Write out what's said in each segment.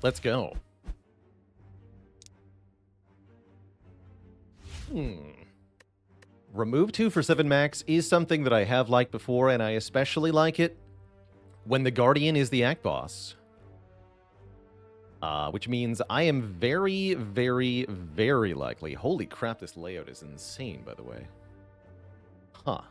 Let's go. Remove 2 for 7 max is something that I have liked before, and I especially like it when the Guardian is the Act Boss. Which means I am very, very, very likely... Holy crap, this layout is insane, by the way. Huh.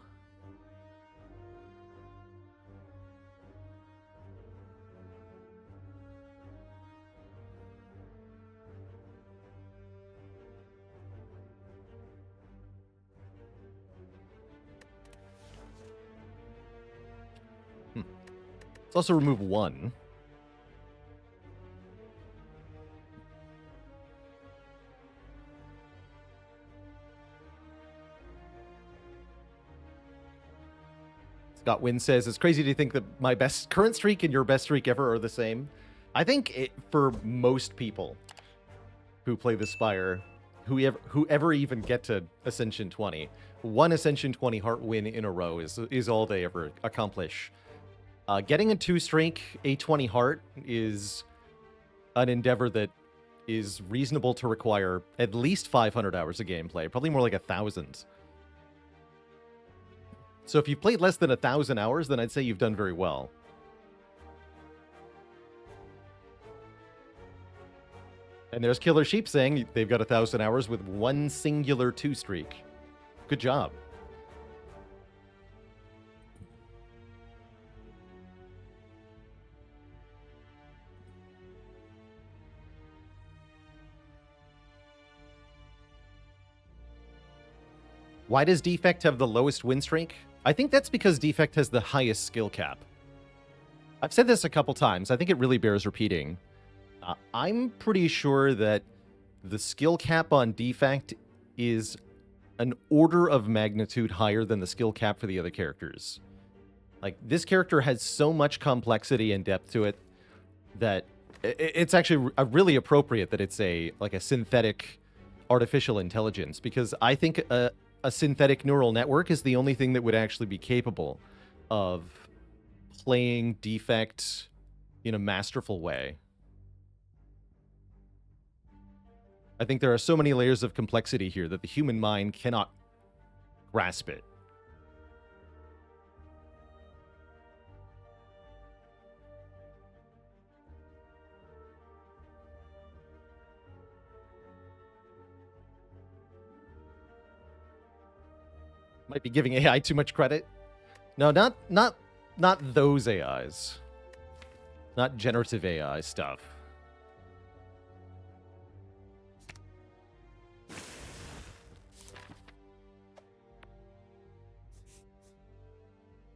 Let's also remove 1. Scott Wynn says, it's crazy to think that my best current streak and your best streak ever are the same. I think for most people who play the Spire, whoever even get to Ascension 20, one Ascension 20 heart win in a row is all they ever accomplish. Getting a 2 streak, a 20 heart, is an endeavor that is reasonable to require at least 500 hours of gameplay, probably more like 1,000. So if you've played less than 1,000 hours, then I'd say you've done very well. And there's Killer Sheep saying they've got 1,000 hours with one singular 2 streak. Good job. Why does Defect have the lowest win streak? I think that's because Defect has the highest skill cap. I've said this a couple times. I think it really bears repeating. I'm pretty sure that the skill cap on Defect is an order of magnitude higher than the skill cap for the other characters. Like, this character has so much complexity and depth to it that it's actually really appropriate that it's a synthetic artificial intelligence, because I think a synthetic neural network is the only thing that would actually be capable of playing Defect in a masterful way. I think there are so many layers of complexity here that the human mind cannot grasp it. Might be giving AI too much credit. No, not those AIs. Not generative AI stuff.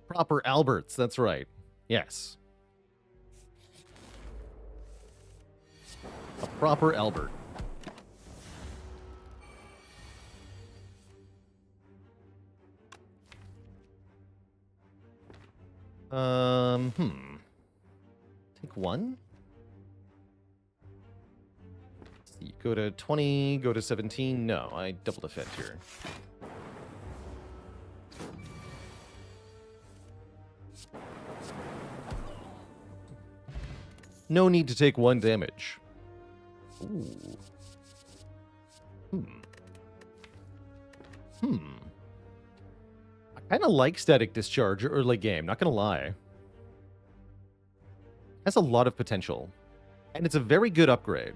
Proper Alberts, that's right. Yes. A proper Albert. Take 1? Let's see. Go to 20, go to 17. No, I double defect here. No need to take 1 damage. Ooh. I kind of like Static Discharge early game, not gonna lie. Has a lot of potential. And it's a very good upgrade.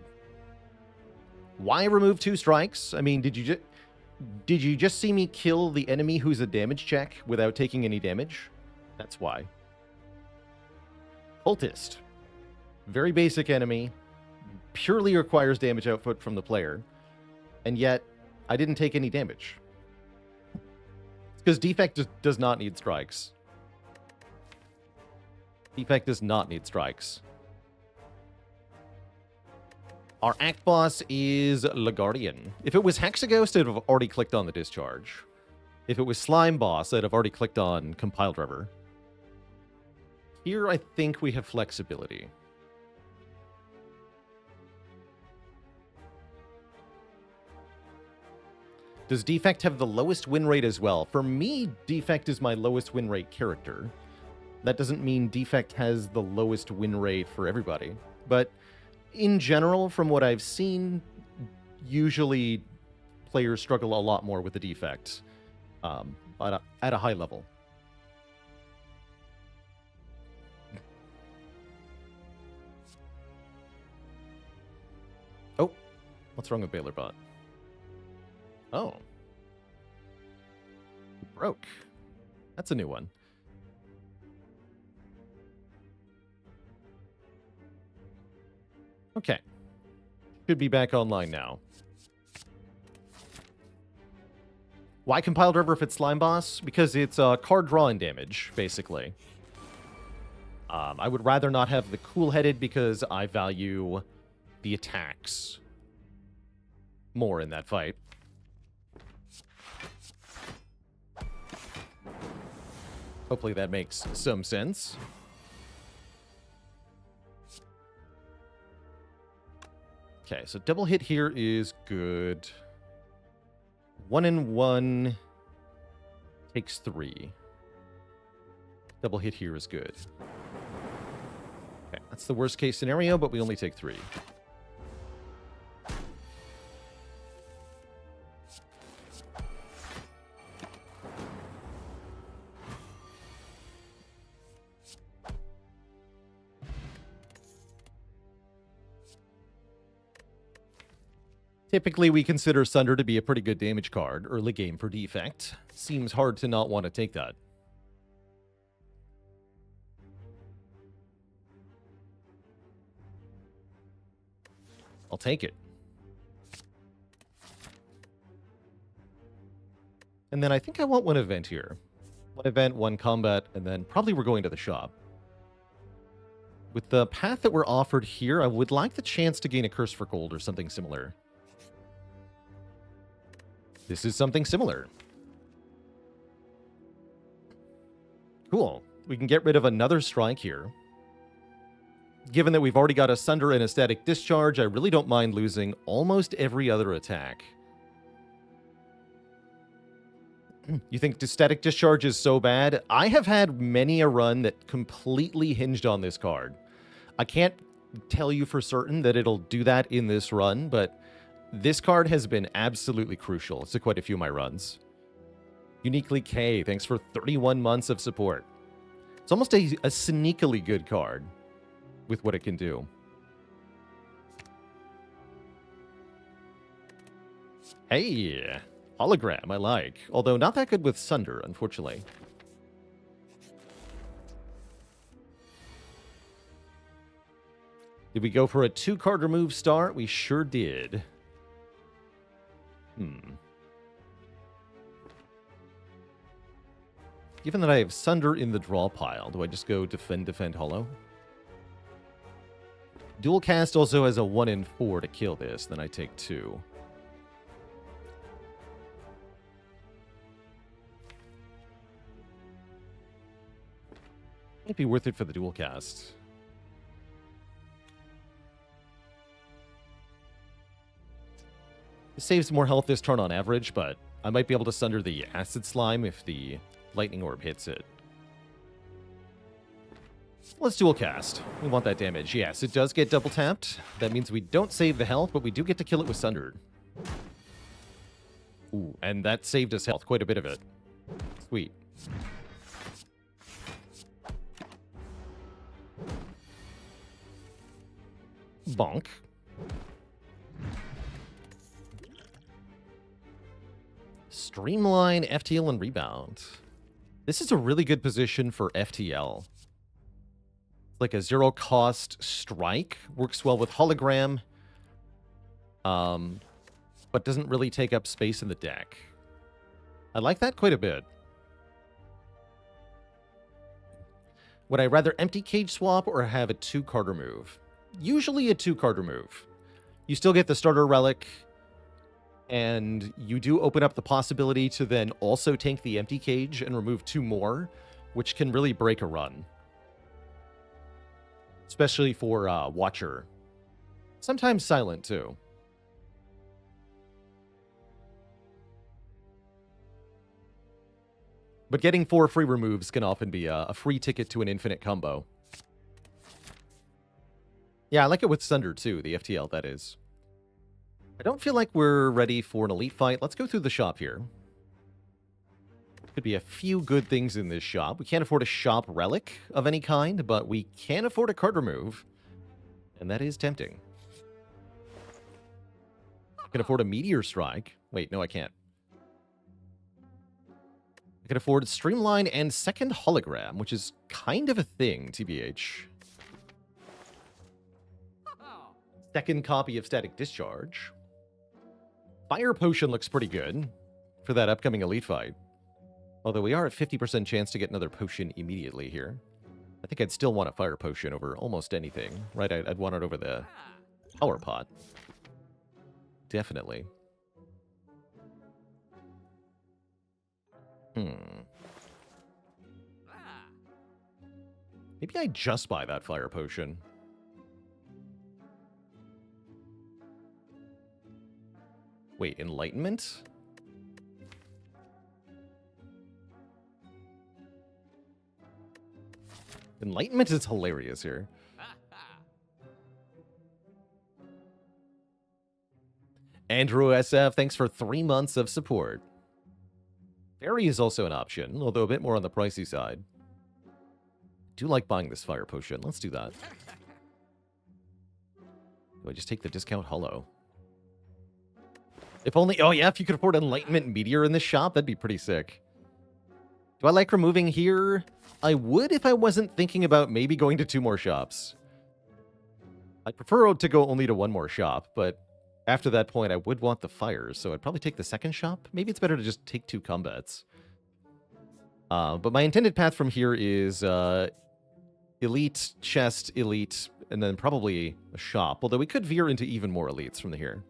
Why remove 2 strikes? I mean, did you just see me kill the enemy who's a damage check without taking any damage? That's why. Cultist. Very basic enemy. Purely requires damage output from the player. And yet, I didn't take any damage. It's because Defect does not need strikes. Defect does not need strikes. Our Act Boss is Le Guardian. If it was Hexaghost, I'd have already clicked on the Discharge. If it was Slime Boss, I'd have already clicked on Compile Driver. Here, I think we have flexibility. Does Defect have the lowest win rate as well? For me, Defect is my lowest win rate character. That doesn't mean Defect has the lowest win rate for everybody. But in general, from what I've seen, usually players struggle a lot more with the defect, but at a high level. Oh, what's wrong with Baalorlord? Oh. Broke. That's a new one. Okay. Should be back online now. Why Compiled River if it's Slime Boss? Because it's card drawing damage, basically. I would rather not have the Cool-Headed because I value the attacks more in that fight. Hopefully that makes some sense. Okay, so double hit here is good. 1 and 1 takes 3. Double hit here is good. Okay, that's the worst case scenario, but we only take 3. Typically, we consider Sunder to be a pretty good damage card early game for Defect. Seems hard to not want to take that. I'll take it. And then I think I want one event here. One event, one combat, and then probably we're going to the shop. With the path that we're offered here, I would like the chance to gain a Curse for Gold or something similar. This is something similar. Cool. We can get rid of another strike here. Given that we've already got a Sunder and a Static Discharge, I really don't mind losing almost every other attack. You think Static Discharge is so bad? I have had many a run that completely hinged on this card. I can't tell you for certain that it'll do that in this run, but this card has been absolutely crucial to quite a few of my runs. Uniquely K, thanks for 31 months of support. It's almost a sneakily good card with what it can do. Hey, hologram, I like. Although not that good with Sunder, unfortunately. Did we go for a 2-card remove start? We sure did. Given that I have Sunder in the draw pile, do I just go defend, hollow? Dual cast also has a 1 in 4 to kill this, then I take 2. Might be worth it for the dual cast. It saves more health this turn on average, but I might be able to Sunder the Acid Slime if the Lightning Orb hits it. Let's dual cast. We want that damage. Yes, it does get double tapped. That means we don't save the health, but we do get to kill it with Sundered. Ooh, and that saved us health, quite a bit of it. Sweet. Bonk. Streamline, FTL, and Rebound. This is a really good position for FTL. Like a 0-cost strike. Works well with Hologram. But doesn't really take up space in the deck. I like that quite a bit. Would I rather empty cage swap or have a 2-card remove? Usually a 2-card remove. You still get the starter relic, and you do open up the possibility to then also tank the empty cage and remove 2 more, which can really break a run. Especially for Watcher. Sometimes Silent, too. But getting 4 free removes can often be a free ticket to an infinite combo. Yeah, I like it with Sunder, too, the FTL, that is. I don't feel like we're ready for an elite fight. Let's go through the shop here. Could be a few good things in this shop. We can't afford a shop relic of any kind, but we can afford a card remove. And that is tempting. I can afford a Meteor Strike. Wait, no, I can't. I can afford Streamline and Second Hologram, which is kind of a thing, TBH. Second copy of Static Discharge. Fire Potion looks pretty good for that upcoming elite fight. Although we are at 50% chance to get another potion immediately here. I think I'd still want a Fire Potion over almost anything, right? I'd want it over the Power Pot. Definitely. Maybe I just buy that Fire Potion. Wait, Enlightenment? Enlightenment is hilarious here. Andrew SF, thanks for 3 months of support. Fairy is also an option, although a bit more on the pricey side. I do like buying this Fire Potion. Let's do that. Do I just take the discount holo? If only... Oh, yeah, if you could afford Enlightenment Meteor in this shop, that'd be pretty sick. Do I like removing here? I would if I wasn't thinking about maybe going to 2 more shops. I'd prefer to go only to 1 more shop, but after that point, I would want the fires, so I'd probably take the second shop. Maybe it's better to just take 2 combats. But my intended path from here is elite, chest, elite, and then probably a shop, although we could veer into even more elites from here.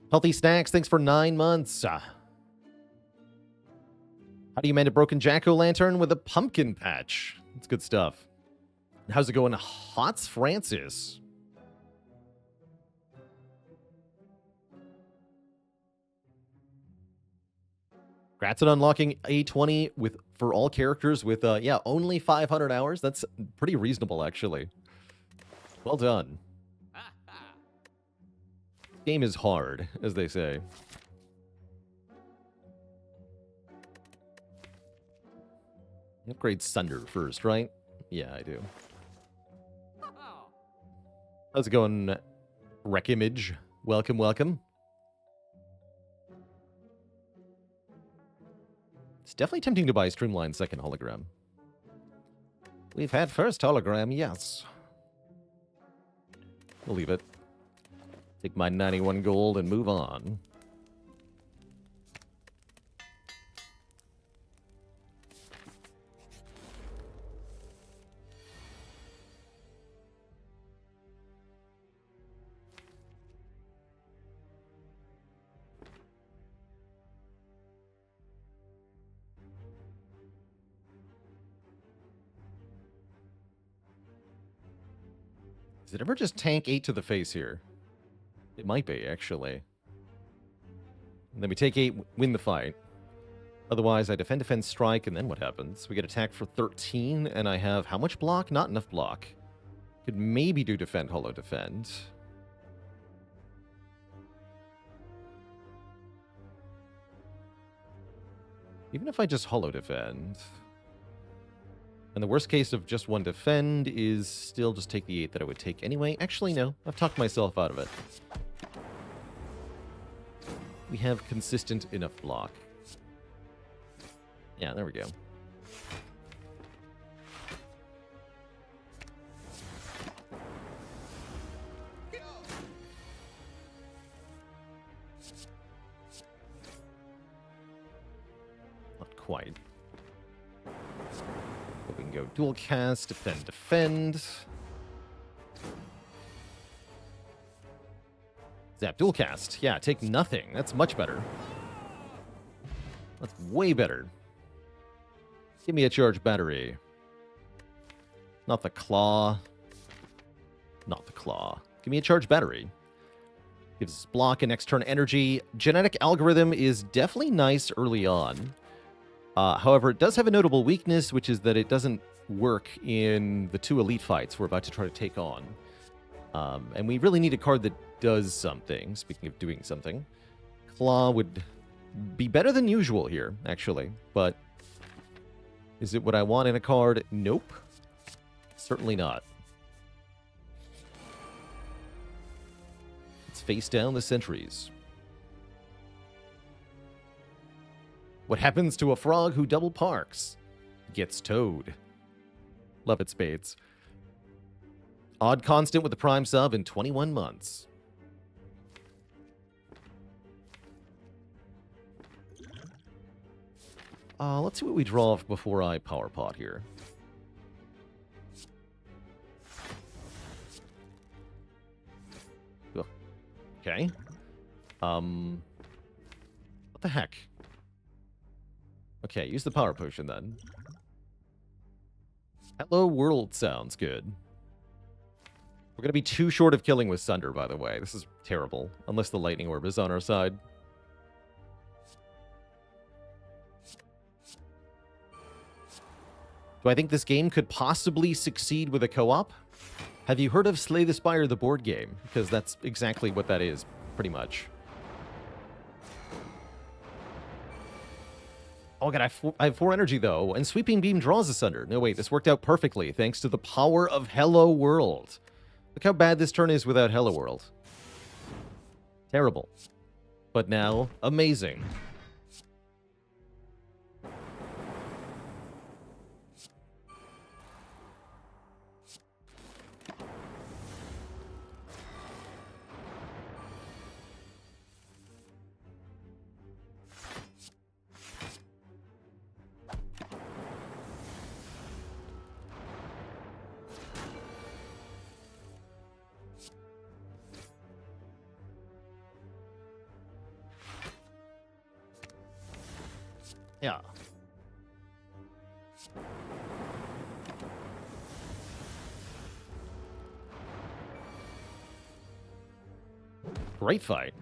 Healthy Snacks, thanks for 9 months. How do you mend a broken jack-o'-lantern with a pumpkin patch? That's good stuff. How's it going, Hots Francis? Congrats on unlocking A20 for all characters with, yeah, only 500 hours. That's pretty reasonable, actually. Well done. Game is hard, as they say. Upgrade Sunder first, right? Yeah, I do. How's it going, Wreck Image? Welcome, welcome. It's definitely tempting to buy Streamline Second Hologram. We've had first hologram, yes. We'll leave it. Take my 91 gold and move on. Is it ever just tank 8 to the face here? It might be, actually. And then we take 8, win the fight. Otherwise, I defend, defend, strike, and then what happens? We get attacked for 13, and I have how much block? Not enough block. Could maybe do defend, holo defend. Even if I just holo defend... And the worst case of just 1 defend is still just take the 8 that I would take anyway. Actually, no. I've talked myself out of it. We have consistent enough block. Yeah, there we go. Not quite. We can go dual cast, defend, defend. Zap, dual cast. Yeah, take nothing. That's much better. That's way better. Give me a charge battery. Not the claw. Not the claw. Give me a charge battery. Gives us block and next turn energy. Genetic algorithm is definitely nice early on. However, it does have a notable weakness, which is that it doesn't work in the 2 elite fights we're about to try to take on. And we really need a card that does something. Speaking of doing something, Claw would be better than usual here, actually. But is it what I want in a card? Nope. Certainly not. Let's face down the sentries. What happens to a frog who double parks? Gets towed. Love it, Spades. Odd constant with the prime sub in 21 months. Let's see what we draw before I power pot here. Ugh. Okay. What the heck? Okay, use the power potion then. Hello World sounds good. We're going to be too short of killing with Sunder, by the way. This is terrible. Unless the lightning orb is on our side. Do I think this game could possibly succeed with a co-op? Have you heard of Slay the Spire, the board game? Because that's exactly what that is, pretty much. Oh god, I have 4 energy though, and Sweeping Beam draws Asunder. No wait, this worked out perfectly, thanks to the power of Hello World. Look how bad this turn is without Hello World. Terrible. But now, amazing. Yeah. Great fight.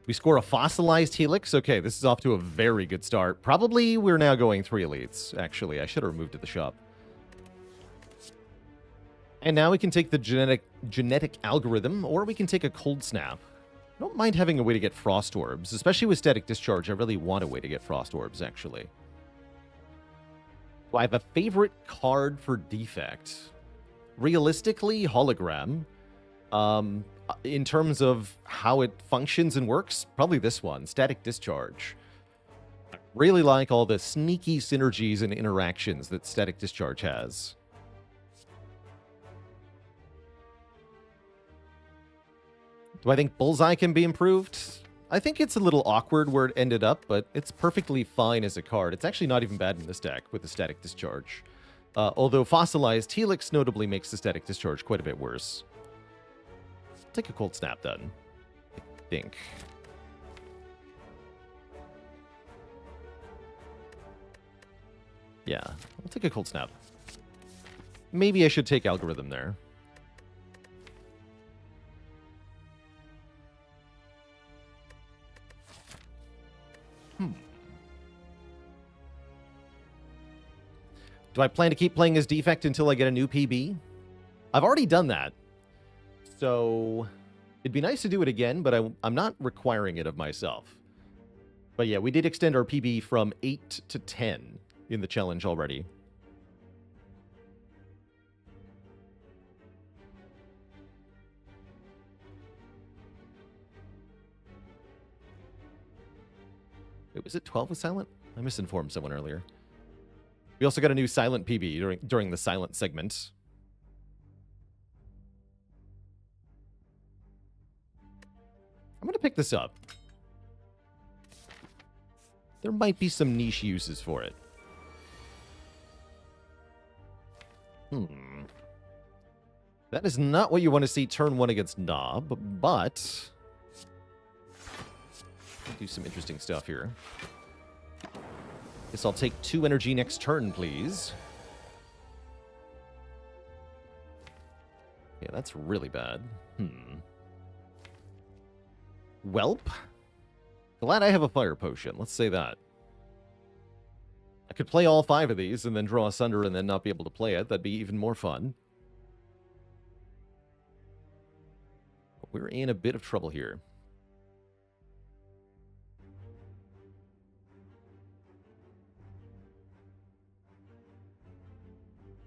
We score a fossilized Helix. Okay, this is off to a very good start. Probably we're now going 3 elites, actually. I should have removed it to the shop. And now we can take the genetic algorithm, or we can take a cold snap. I don't mind having a way to get frost orbs, especially with static discharge. I really want a way to get frost orbs, actually. Do I have a favorite card for Defect? Realistically, Hologram. In terms of how it functions and works, probably this one, Static Discharge. I really like all the sneaky synergies and interactions that Static Discharge has. Do I think Bullseye can be improved? I think it's a little awkward where it ended up, but it's perfectly fine as a card. It's actually not even bad in this deck with the Static Discharge. Although Fossilized Helix notably makes the Static Discharge quite a bit worse. Take a Cold Snap then, I think. Yeah, I'll take a Cold Snap. Maybe I should take Algorithm there. Do I plan to keep playing as Defect until I get a new PB? I've already done that. So it'd be nice to do it again, but I'm not requiring it of myself. But yeah, we did extend our PB from 8 to 10 in the challenge already. Wait, was it 12 with Silent? I misinformed someone earlier. We also got a new Silent PB during the Silent segment. I'm going to pick this up. There might be some niche uses for it. That is not what you want to see turn 1 against Knob, but do some interesting stuff here. Guess I'll take 2 energy next turn, please. Yeah, that's really bad. Welp. Glad I have a fire potion. Let's say that. I could play all 5 of these and then draw Asunder and then not be able to play it. That'd be even more fun. We're in a bit of trouble here.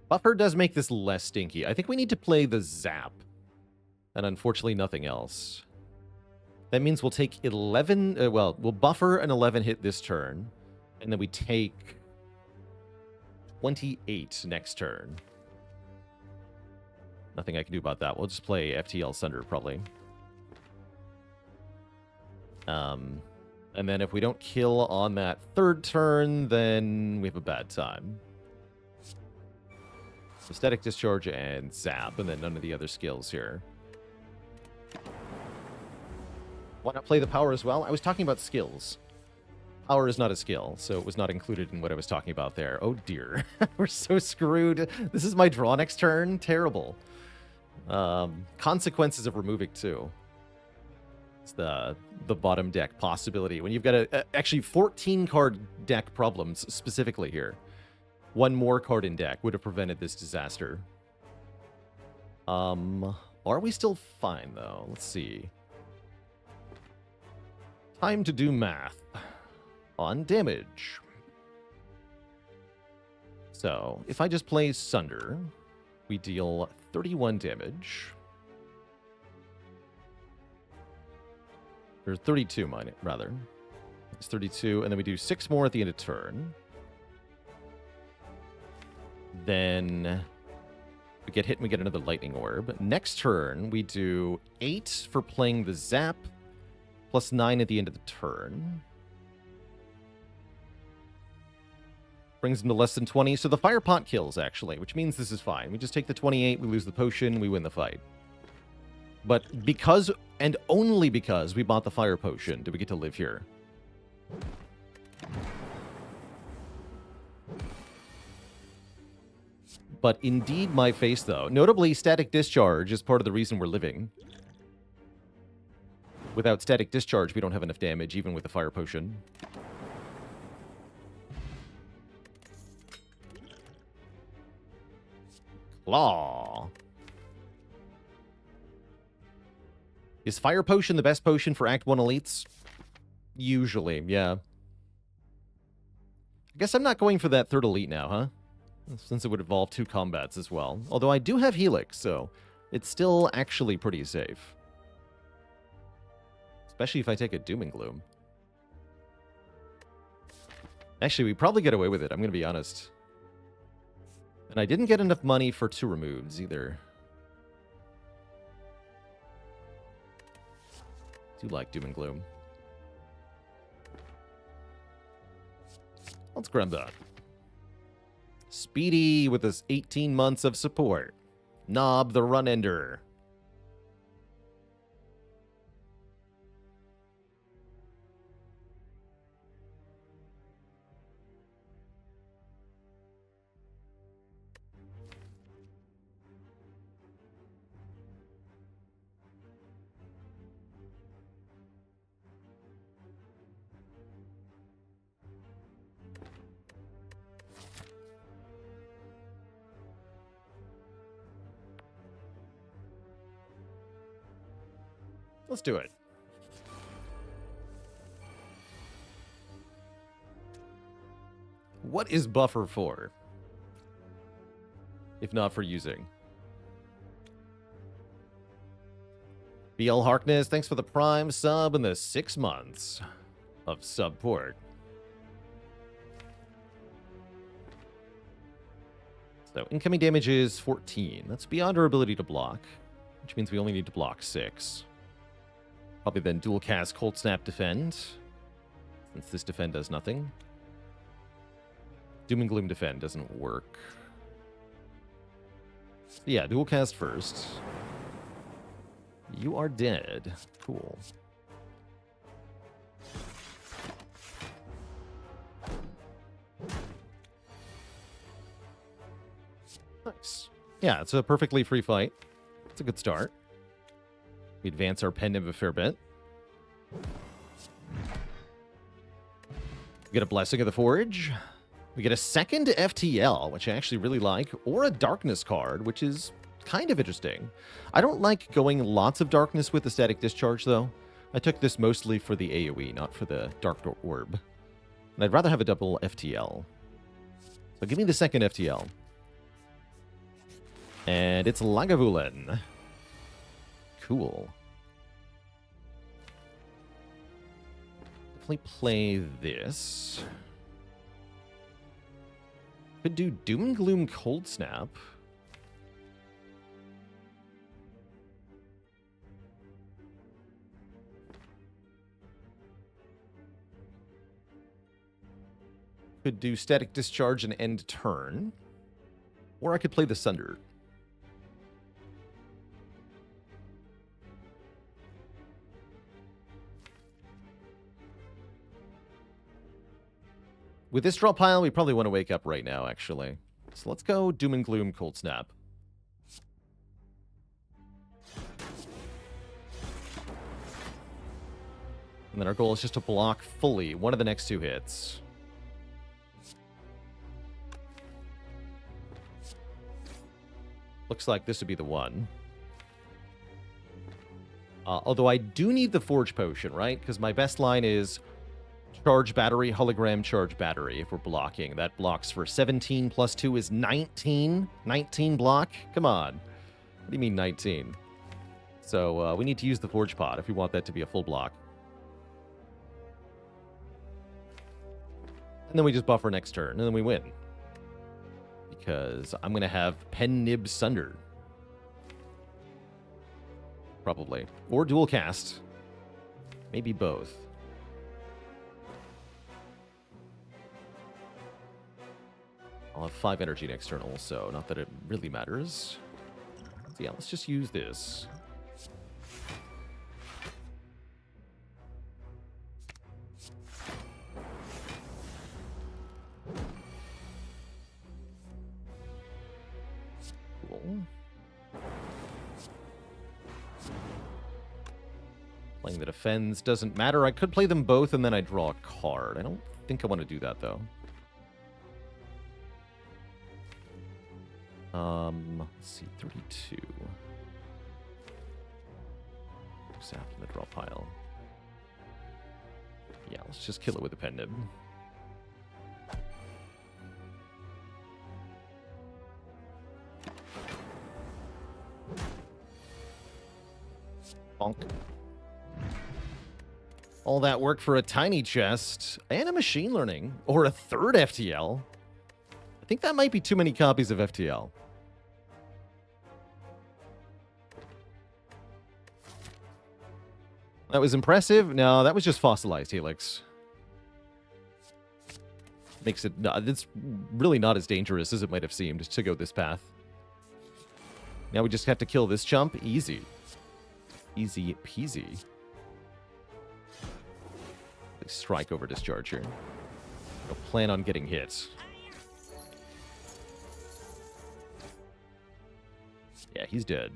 Buffer does make this less stinky. I think we need to play the Zap. And unfortunately, nothing else. That means we'll take 11... we'll buffer an 11 hit this turn. And then we take 28 next turn. Nothing I can do about that. We'll just play FTL Sunder, probably. And then if we don't kill on that 3rd turn, then we have a bad time. So Static Discharge and Zap, and then none of the other skills here. Why not play the power as well? I was talking about skills. Power is not a skill, so it was not included in what I was talking about there. Oh dear. We're so screwed. This is my draw next turn? Terrible. Consequences of removing 2. It's the bottom deck possibility. When you've got actually 14 card deck problems specifically here. 1 more card in deck would have prevented this disaster. Are we still fine, though? Let's see. Time to do math on damage. So, if I just play Sunder, we deal 31 damage. Or 32, rather. It's 32, and then we do 6 more at the end of turn. Then we get hit and we get another lightning orb. Next turn, we do 8 for playing the Zap, plus 9 at the end of the turn. Brings them to less than 20. So the fire pot kills, actually, which means this is fine. We just take the 28, we lose the potion, we win the fight. But because, and only because, we bought the fire potion, do we get to live here. But indeed my face, though. Notably, Static Discharge is part of the reason we're living. Without Static Discharge, we don't have enough damage, even with the fire potion. Claw. Is fire potion the best potion for Act 1 elites? Usually, yeah. I guess I'm not going for that 3rd elite now, huh? Since it would involve 2 combats as well. Although I do have Helix, so it's still actually pretty safe. Especially if I take a Doom and Gloom. Actually, we probably get away with it, I'm going to be honest. And I didn't get enough money for 2 removes either. I do like Doom and Gloom. Let's grab that. Speedy with his 18 months of support. Knob the Run-Ender. Let's do it. What is buffer for? If not for using. BL Harkness, thanks for the Prime sub and the 6 months of support. So incoming damage is 14. That's beyond our ability to block, which means we only need to block 6. Probably then dual cast Cold Snap Defend, since this defend does nothing. Doom and Gloom Defend doesn't work. So yeah, dual cast first. You are dead. Cool. Nice. Yeah, it's a perfectly free fight. It's a good start. We advance our pendant a fair bit. We get a Blessing of the Forge. We get a second FTL, which I actually really like, or a darkness card, which is kind of interesting. I don't like going lots of darkness with the static discharge, though. I took this mostly for the AoE, not for the Dark Orb. And I'd rather have a double FTL. So give me the second FTL. And it's Lagavulin. Cool. Definitely play this. Could do Doom and Gloom Cold Snap. Could do Static Discharge and end turn. Or I could play the Sunder. With this draw pile, we probably want to wake up right now, actually. So let's go Doom and Gloom Cold Snap. And then our goal is just to block fully one of the next two hits. Looks like this would be the one. Although I do need the Forge Potion, right? Because my best line is Charge Battery, Hologram Charge Battery, if we're blocking. That blocks for 17 plus 2 is 19. 19 block? Come on. What do you mean 19? So we need to use the Forge Pot if we want that to be a full block. And then we just buffer next turn, and then we win. Because I'm going to have Pen Nib Sunder. Probably. Or dual cast. Maybe both. I'll have 5 energy in external, so not that it really matters. So yeah, let's just use this. Cool. Playing the defends doesn't matter. I could play them both and then I draw a card. I don't think I want to do that, though. Let's see, 32. Zap in the draw pile. Yeah, let's just kill it with a pen nib. Bonk. All that work for a tiny chest and a machine learning or a third FTL. I think that might be too many copies of FTL. That was impressive. No, that was just fossilized Helix. Makes it... No, it's really not as dangerous as it might have seemed to go this path. Now we just have to kill this chump. Easy. Easy peasy. Strike over discharge here. Don't plan on getting hit. Yeah, he's dead.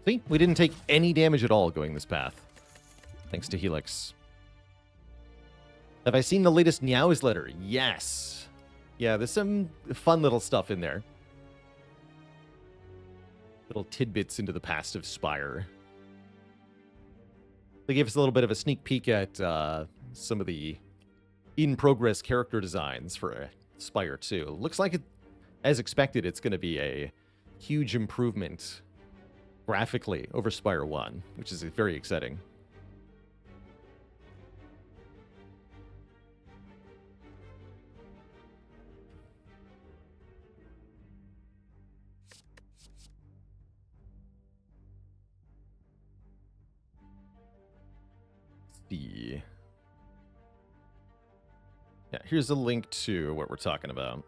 See, we didn't take any damage at all going this path. Thanks to Helix. Have I seen the latest newsletter? Yes. Yeah, there's some fun little stuff in there. Little tidbits into the past of Spire. They gave us a little bit of a sneak peek at some of the in-progress character designs for Spire 2. Looks like, as expected, it's going to be a huge improvement graphically over Spire 1, which is very exciting. Yeah, here's a link to what we're talking about.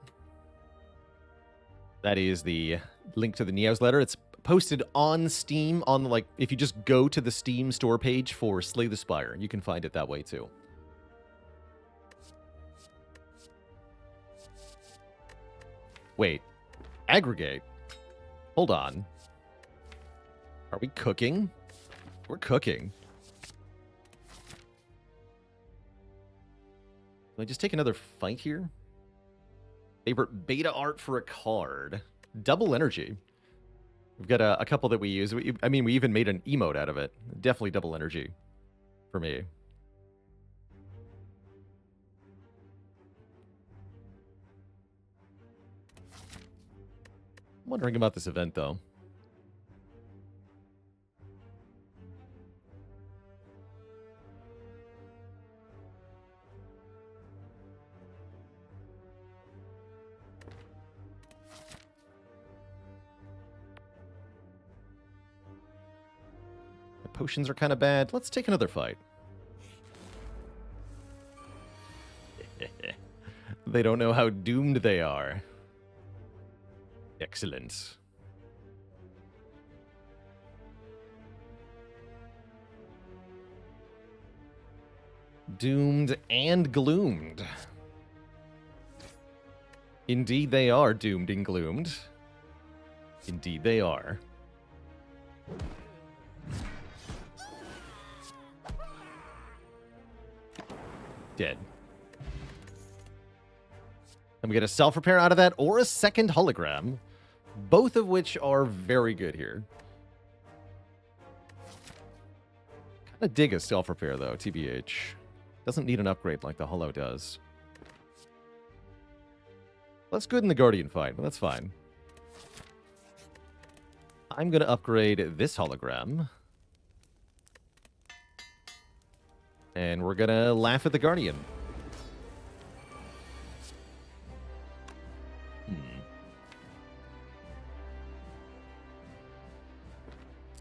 That is the link to the newsletter. It's posted on Steam on if you just go to the Steam store page for Slay the Spire, you can find it that way too. Wait, aggregate. Hold on. Are we cooking? We're cooking. I just take another fight here? Favorite beta art for a card. Double energy. We've got a couple that we use. I mean, we even made an emote out of it. Definitely double energy for me. I'm wondering about this event, though. The potions are kind of bad. Let's take another fight. They don't know how doomed they are. Excellent. Doomed and gloomed. Indeed they are doomed and gloomed. Indeed they are. Dead. And we get a self-repair out of that, or a second hologram. Both of which are very good here. Kind of dig a self-repair, though, TBH. Doesn't need an upgrade like the holo does. Less good in the Guardian fight, but that's fine. I'm going to upgrade this hologram. And we're going to laugh at the Guardian.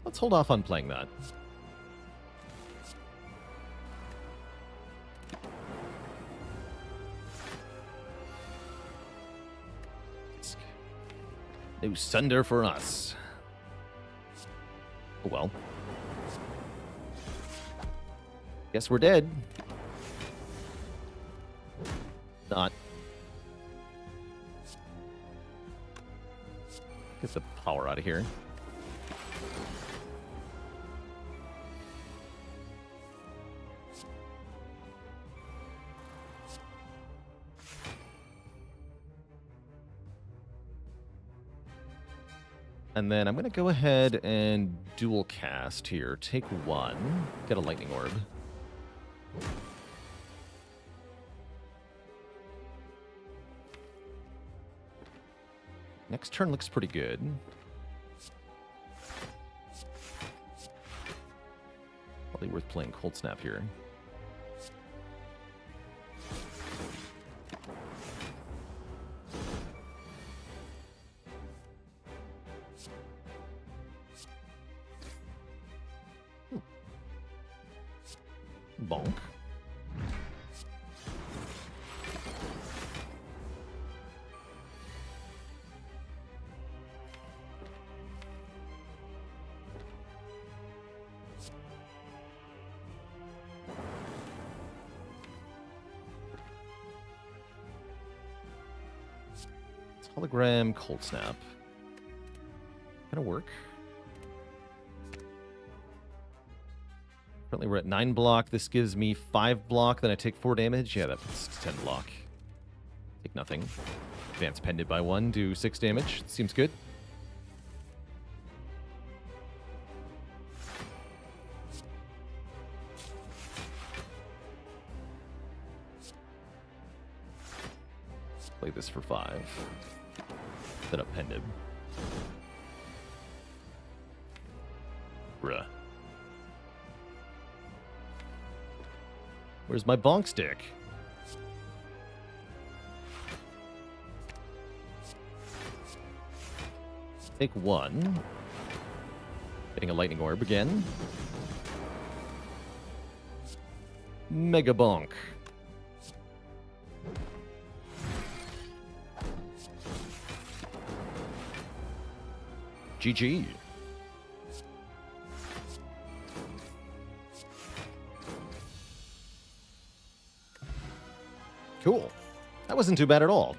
Let's hold off on playing that. No sunder for us. Oh well. Guess we're dead. Not. Get the power out of here. And then I'm going to go ahead and dual cast here. Take one. Get a lightning orb. Next turn looks pretty good. Probably worth playing Cold Snap here. Bonk. Hologram, Cold Snap. Gonna work. Currently we're at 9 block. This gives me 5 block. Then I take 4 damage. Yeah, that's 10 block. Take nothing. Advance pended by 1. Do 6 damage. Seems good. Play this for 5. Set up pended. Bruh. Where's my bonk stick? Take 1. Getting a lightning orb again. Mega bonk. GG. Cool. That wasn't too bad at all.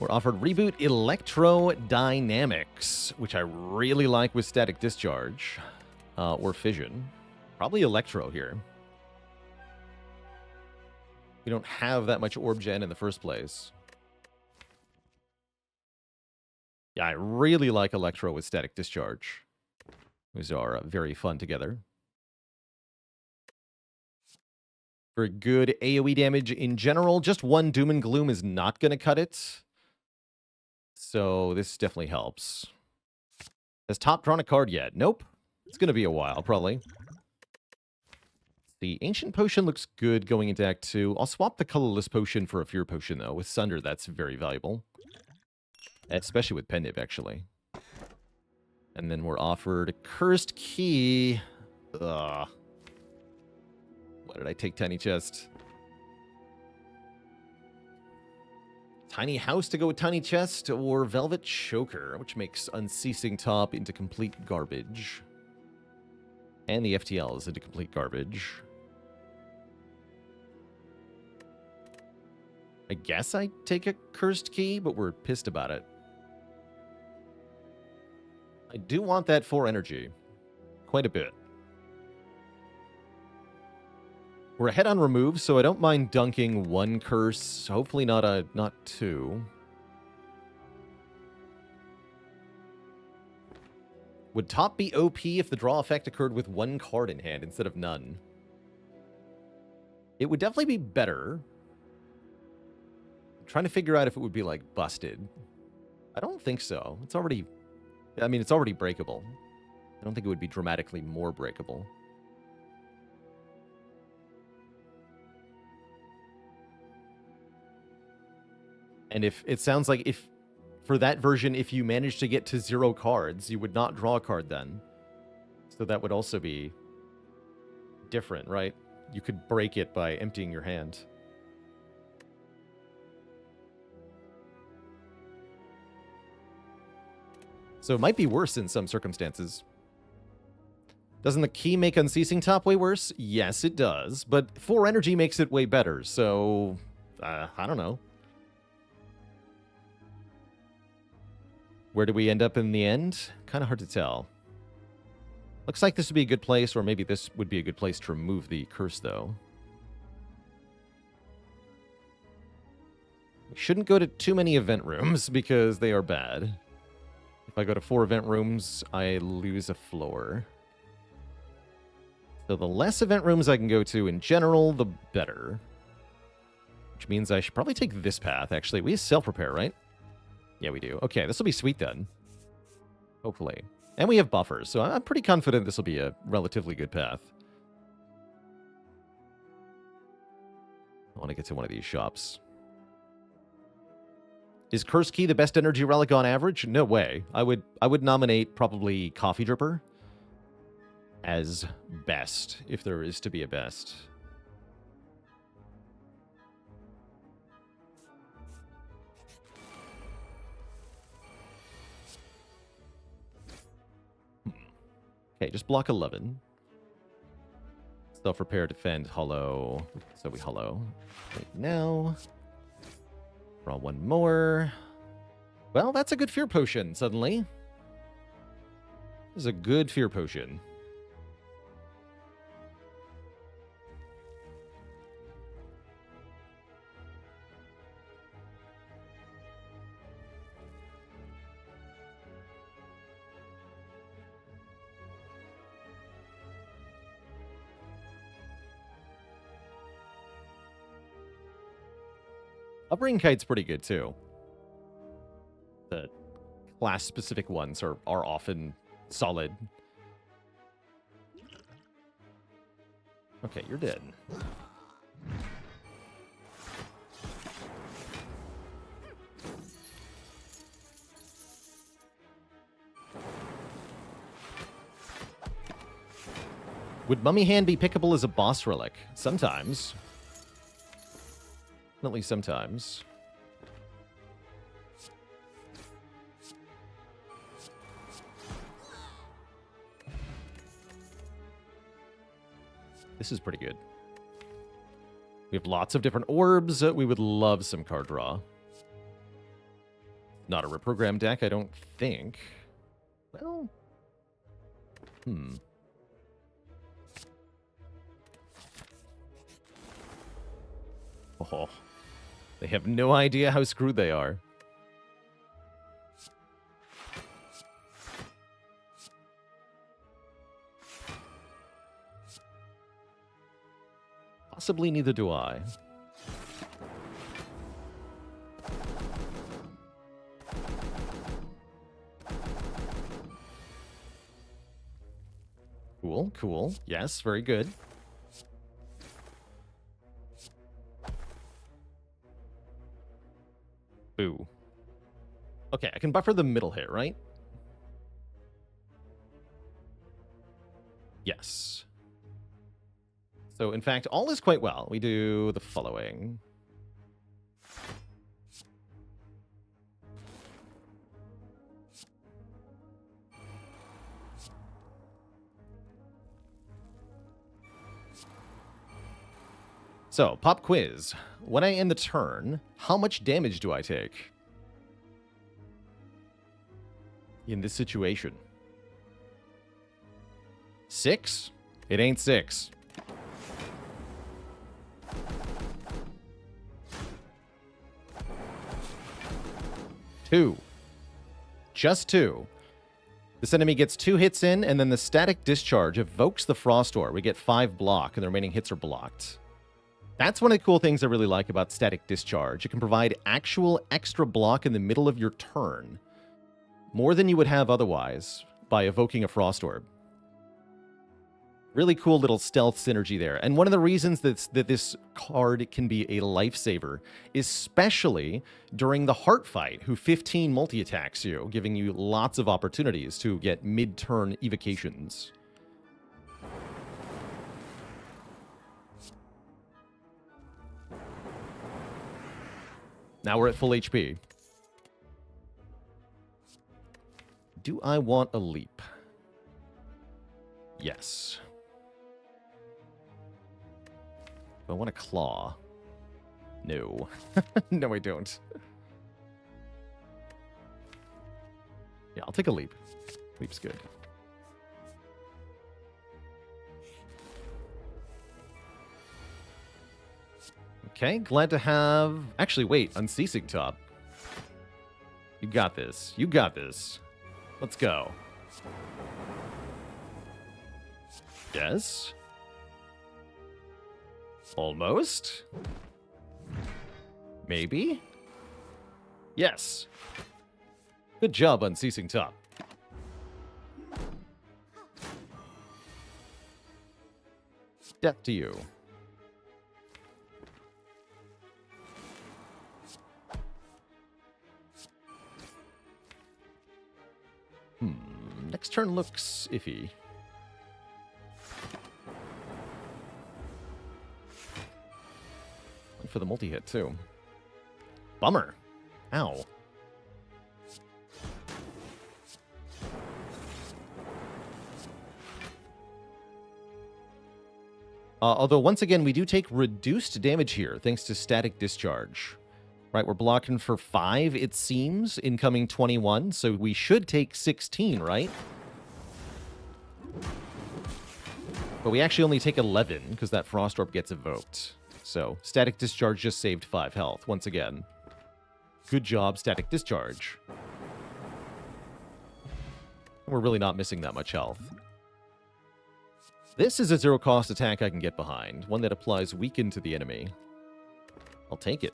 We're offered Reboot Electrodynamics, which I really like with Static Discharge. Or Fission. Probably Electro here. We don't have that much orb gen in the first place. Yeah, I really like Electro with Static Discharge. These are very fun together. For good AoE damage in general, just one Doom and Gloom is not going to cut it. So this definitely helps. Has Top drawn a card yet? Nope. It's going to be a while, probably. The Ancient Potion looks good going into Act 2. I'll swap the Colorless Potion for a Fear Potion, though. With Sunder, that's very valuable. Especially with Pendiv, actually. And then we're offered a Cursed Key. Ugh. Why did I take Tiny Chest? Tiny House to go with Tiny Chest, or Velvet Choker, which makes Unceasing Top into complete garbage. And the FTL is into complete garbage. I guess I take a Cursed Key, but we're pissed about it. I do want that 4 energy. Quite a bit. We're ahead on remove, so I don't mind dunking 1 curse. Hopefully not 2. Would top be OP if the draw effect occurred with 1 card in hand instead of none? It would definitely be better. I'm trying to figure out if it would be, like, busted. I don't think so. It's already... I mean, it's already breakable. I don't think it would be dramatically more breakable. And if it sounds like if for that version, if you managed to get to 0 cards, you would not draw a card then. So that would also be different, right? You could break it by emptying your hand. So it might be worse in some circumstances. Doesn't the key make Unceasing Top way worse? Yes, it does. But 4 energy makes it way better, so... I don't know. Where do we end up in the end? Kind of hard to tell. Looks like this would be a good place, or maybe this would be a good place to remove the curse, though. We shouldn't go to too many event rooms, because they are bad. If I go to 4 event rooms, I lose a floor. So the less event rooms I can go to in general, the better. Which means I should probably take this path, actually. We have self-repair, right? Yeah, we do. Okay, this will be sweet then. Hopefully. And we have buffers, so I'm pretty confident this will be a relatively good path. I want to get to one of these shops. Is Curse Key the best energy relic on average? No way. I would nominate probably Coffee Dripper as best, if there is to be a best. Okay, just block 11. Self-repair, defend, hollow. So we hollow right now. Draw 1 more. Well, that's a good fear potion, suddenly. This is a good fear potion. Upbringing Kite's pretty good, too. The class-specific ones are often solid. Okay, you're dead. Would Mummy Hand be pickable as a boss relic? Sometimes. Definitely sometimes. This is pretty good. We have lots of different orbs. We would love some card draw. Not a reprogram deck, I don't think. Well... Oh, they have no idea how screwed they are. Possibly neither do I. Cool, cool. Yes, very good. Boo. Okay, I can buffer the middle hit, right? Yes. So, in fact, all is quite well. We do the following. So, pop quiz. When I end the turn, how much damage do I take? In this situation. 6? It ain't 6. 2. Just 2. This enemy gets 2 hits in, and then the static discharge evokes the Frost Ore. We get 5 block, and the remaining hits are blocked. That's one of the cool things I really like about static discharge. It can provide actual extra block in the middle of your turn. More than you would have otherwise by evoking a Frost Orb. Really cool little stealth synergy there. And one of the reasons that this card can be a lifesaver, especially during the Heart Fight, who 15 multi-attacks you, giving you lots of opportunities to get mid-turn evocations. Now we're at full HP. Do I want a leap? Yes. Do I want a claw? No. No, I don't. Yeah, I'll take a leap. Leap's good. Okay, glad to have... Actually, wait, Unceasing Top. You got this. You got this. Let's go. Yes. Almost. Maybe. Yes. Good job, Unceasing Top. Death to you. Next turn looks iffy. Went for the multi-hit, too. Bummer. Ow. Although, once again, we do take reduced damage here, thanks to static discharge. Right, we're blocking for 5, it seems, incoming 21, so we should take 16, right? But we actually only take 11, because that Frost Orb gets evoked. So, Static Discharge just saved 5 health, once again. Good job, Static Discharge. We're really not missing that much health. This is a zero-cost attack I can get behind, one that applies Weaken to the enemy. I'll take it.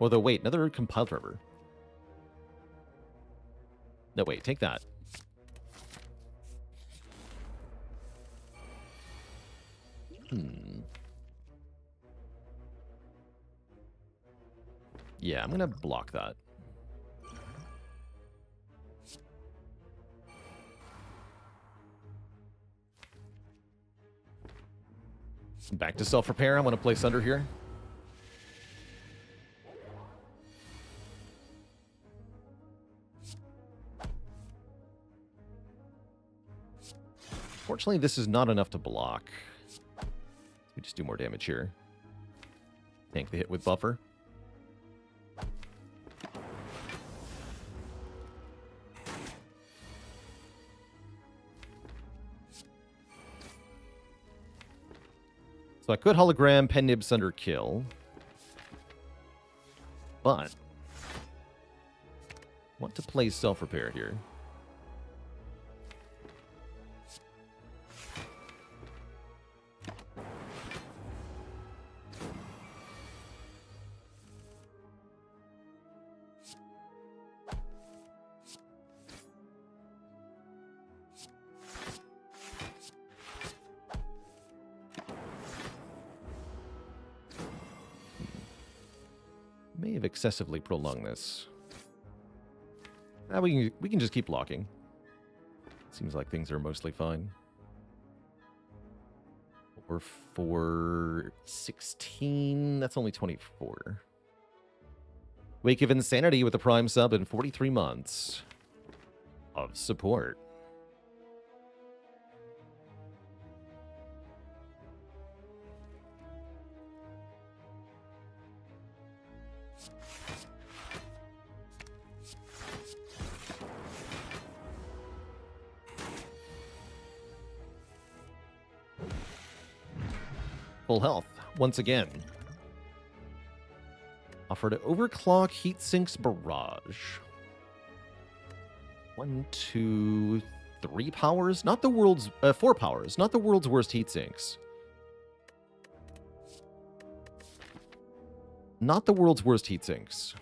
Although, wait, another Compile Driver. No, wait, take that. Yeah, I'm gonna block that. Back to self-repair. I'm gonna play Sunder here. Fortunately, this is not enough to block. We just do more damage here. Tank the hit with buffer. So I could hologram Pen Nib Sunder kill. But want to play self-repair here. May have excessively prolonged this. We can just keep blocking. Seems like things are mostly fine. Or for 16, that's only 24. Wake of Insanity with a Prime sub in 43 months of support. Full health, once again. Offered Overclock Heatsinks Barrage. 1, 2, 3 powers? Not the world's... 4 powers. Not the world's worst heatsinks. Not the world's worst heatsinks.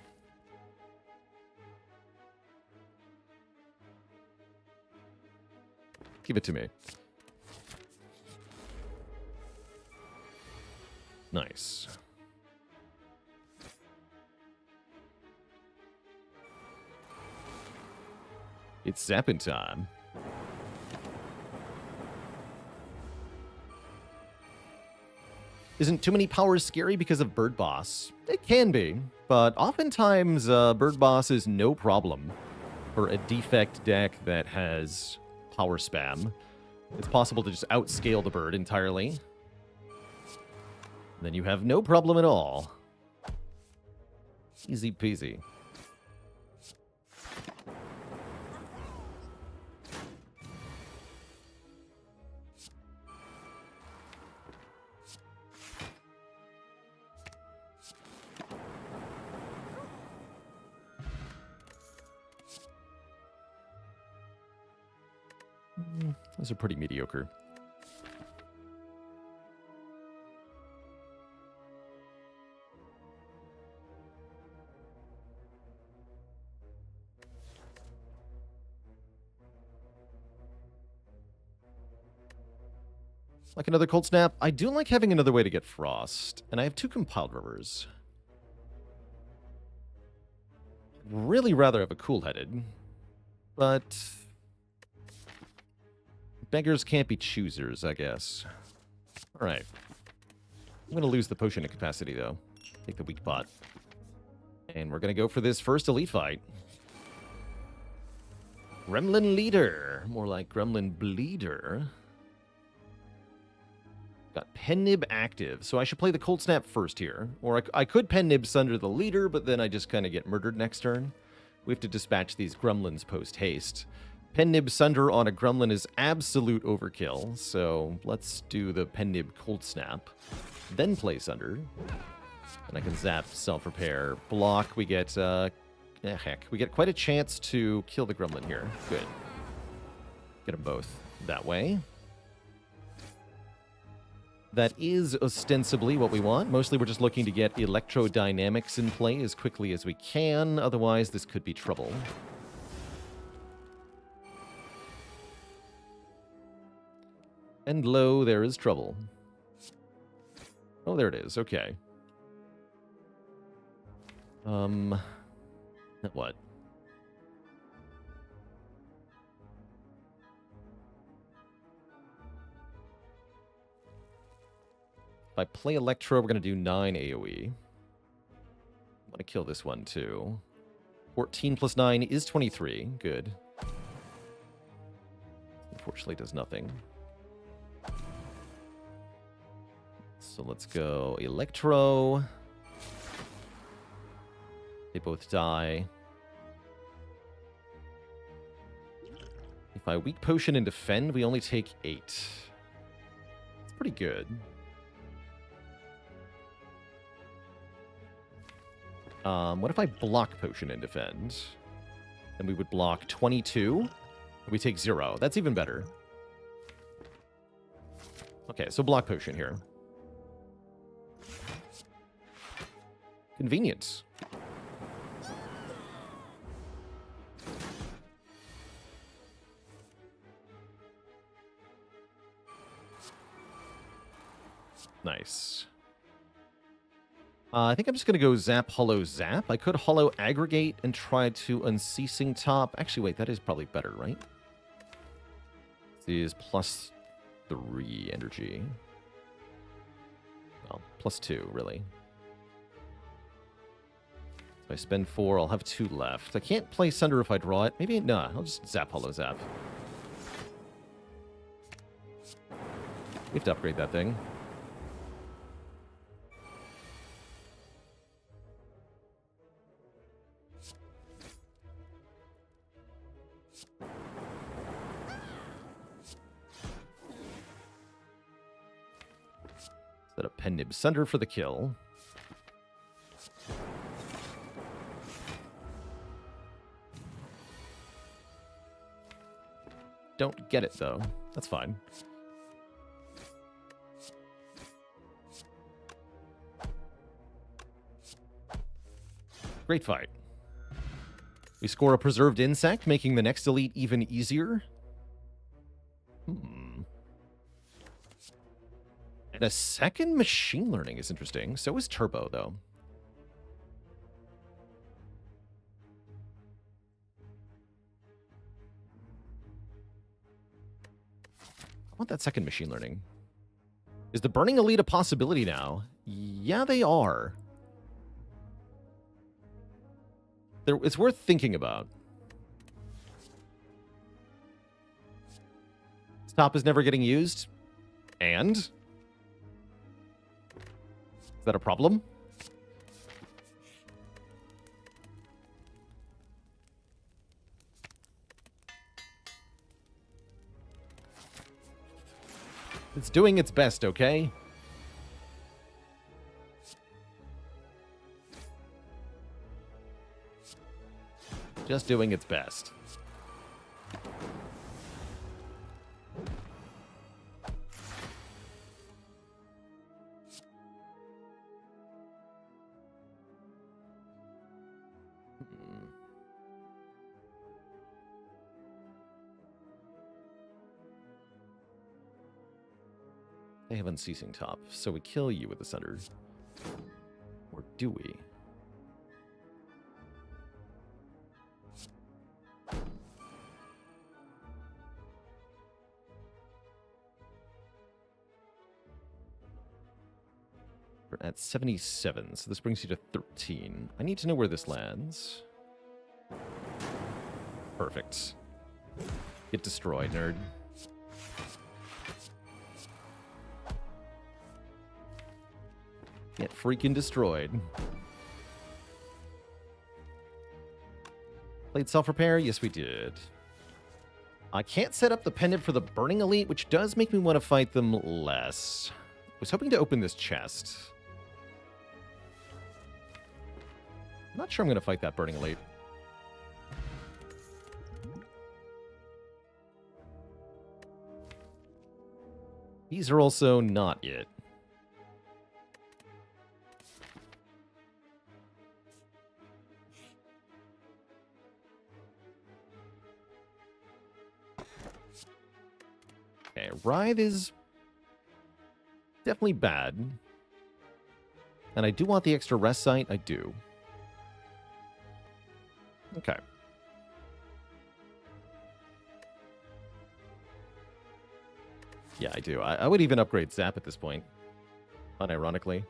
Give it to me. Nice. It's zapping time. Isn't too many powers scary because of Bird Boss? It can be, but oftentimes Bird Boss is no problem for a Defect deck that has power spam. It's possible to just outscale the bird entirely. Then you have no problem at all. Easy peasy. Those are pretty mediocre. Like another Cold Snap? I do like having another way to get Frost, and I have 2 Compiled Rivers. I'd really rather have a Cool-Headed, but beggars can't be choosers, I guess. Alright. I'm going to lose the Potion of Capacity, though. Take the weak pot. And we're going to go for this first Elite fight. Gremlin Leader. More like Gremlin Bleeder. Got Pen Nib active, so I should play the Cold Snap first here. Or I could Pen Nib Sunder the Leader, but then I just kind of get murdered next turn. We have to dispatch these Gremlins post-haste. Pen Nib Sunder on a Gremlin is absolute overkill, so let's do the Pen Nib Cold Snap. Then play Sunder. And I can zap Self-Repair. Block, we get, heck, we get quite a chance to kill the Gremlin here. Good. Get them both that way. That is ostensibly what we want. Mostly we're just looking to get electrodynamics in play as quickly as we can. Otherwise, this could be trouble. And lo, there is trouble. Oh, there it is. Okay. What? If I play Electro, we're going to do 9 AoE. I'm going to kill this one, too. 14 plus 9 is 23. Good. Unfortunately, does nothing. So let's go Electro. They both die. If I weak potion and defend, we only take 8. It's pretty good. What if I block potion and defend? Then we would block 22. We take 0. That's even better. Okay, so block potion here. Convenience. Nice. I think I'm just going to go Zap, Hollow, Zap. I could Hollow Aggregate and try to Unceasing Top. Actually, wait, that is probably better, right? This is +3 energy. Well, +2, really. If I spend 4, I'll have 2 left. I can't play Sunder if I draw it. Maybe, no, I'll just Zap, Hollow, Zap. We have to upgrade that thing. Set up Pen Nib Sunder for the kill. Don't get it, though. That's fine. Great fight. We score a Preserved Insect, making the next elite even easier. And a second Machine Learning is interesting. So is Turbo, though. I want that second Machine Learning. Is the Burning Elite a possibility now? Yeah, they are. It's worth thinking about. Stop is never getting used. And? Is that a problem? It's doing its best, okay? Just doing its best. They have Unceasing Top, so we kill you with the Sunder. Or do we? We're at 77, so this brings you to 13. I need to know where this lands. Perfect. Get destroyed, nerd. Get freaking destroyed. Played self-repair? Yes, we did. I can't set up the pendant for the Burning Elite, which does make me want to fight them less. I was hoping to open this chest. I'm not sure I'm going to fight that Burning Elite. These are also not it. Okay, Writhe is definitely bad. And I do want the extra rest site. I do. Okay. Yeah, I do. I would even upgrade Zap at this point. Unironically.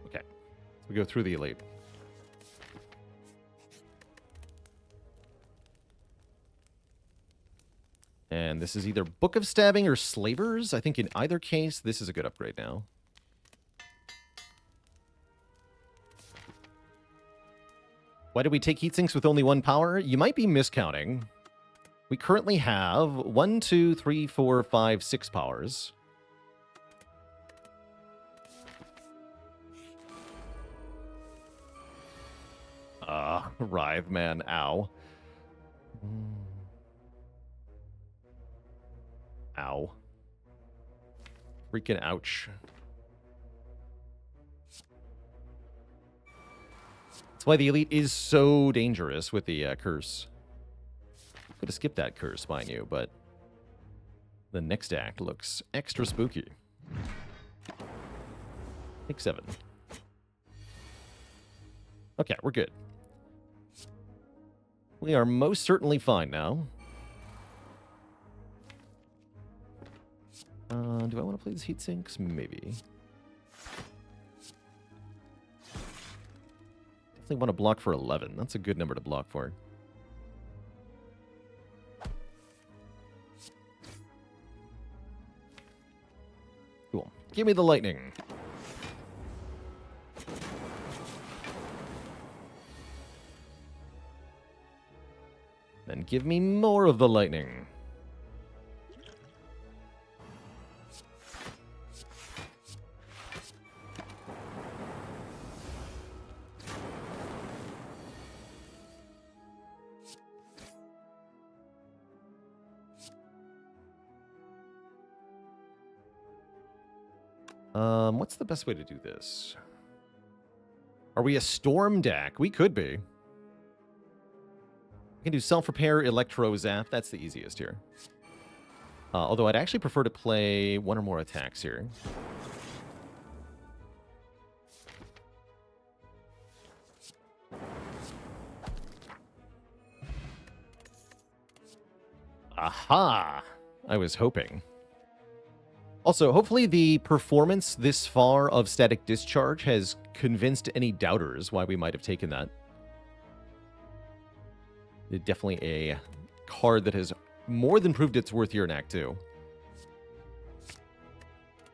Okay. So we go through the elite. And this is either Book of Stabbing or Slavers. I think in either case, this is a good upgrade now. Why did we take heatsinks with only 1 power? You might be miscounting. We currently have 1, 2, 3, 4, 5, 6 powers. Writhe, man. Ow. Ow. Freaking ouch. That's why the elite is so dangerous with the curse. Could have skipped that curse, mind you, but the next act looks extra spooky. Take 7. Okay, we're good. We are most certainly fine now. Do I want to play these heat sinks? Maybe. Definitely want to block for 11. That's a good number to block for. Cool. Give me the lightning. Then give me more of the lightning. What's the best way to do this? Are we a storm deck? We could be. We can do self-repair, electro zap. That's the easiest here. Although I'd actually prefer to play one or more attacks here. Aha! I was hoping. Also, hopefully the performance this far of Static Discharge has convinced any doubters why we might have taken that. It's definitely a card that has more than proved its worth here in Act 2.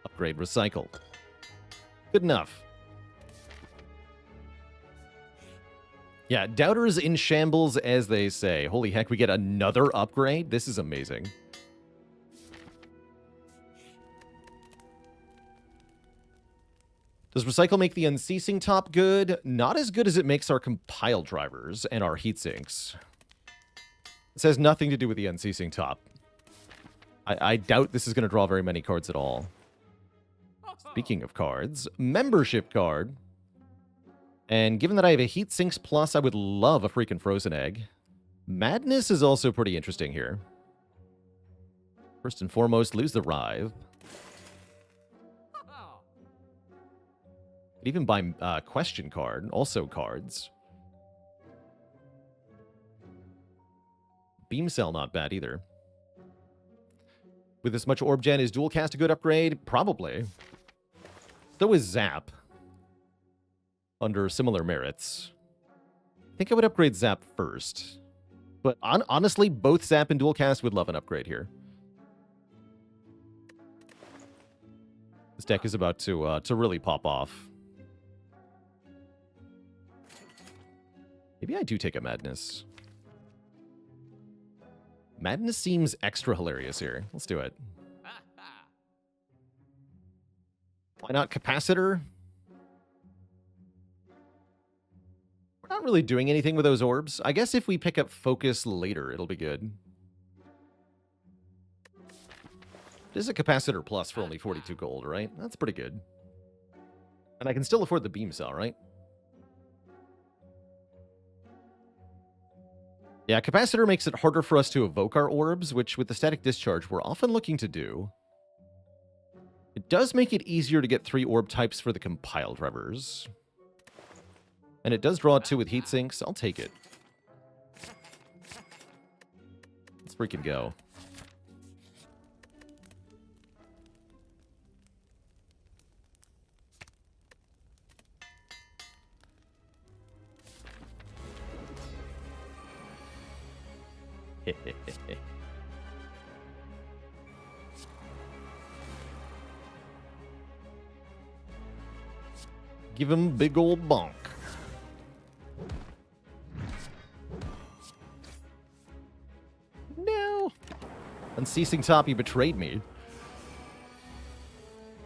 Upgrade, recycle. Good enough. Yeah, doubters in shambles, as they say. Holy heck, we get another upgrade? This is amazing. Does Recycle make the Unceasing top good? Not as good as it makes our compile drivers and our heatsinks. This has nothing to do with the Unceasing top. I doubt this is going to draw very many cards at all. Speaking of cards, membership card. And given that I have a Heatsinks Plus, I would love a freaking Frozen Egg. Madness is also pretty interesting here. First and foremost, lose the Writhe. Could even buy Question card, also cards. Beam Cell, not bad either. With this much Orb Gen, is Dual Cast a good upgrade? Probably. So is Zap. Under similar merits. I think I would upgrade Zap first. But honestly, both Zap and Dual Cast would love an upgrade here. This deck is about to really pop off. Maybe I do take a Madness. Madness seems extra hilarious here. Let's do it. Why not Capacitor? We're not really doing anything with those orbs. I guess if we pick up Focus later, it'll be good. It is a Capacitor Plus for only 42 gold, right? That's pretty good. And I can still afford the Beam Cell, right? Yeah, Capacitor makes it harder for us to evoke our orbs, which with the Static Discharge we're often looking to do. It does make it easier to get 3 orb types for the compile drivers. And it does draw 2 with Heatsinks. I'll take it. Let's freaking go. Give him big old bonk. No. Unceasing Top, you betrayed me.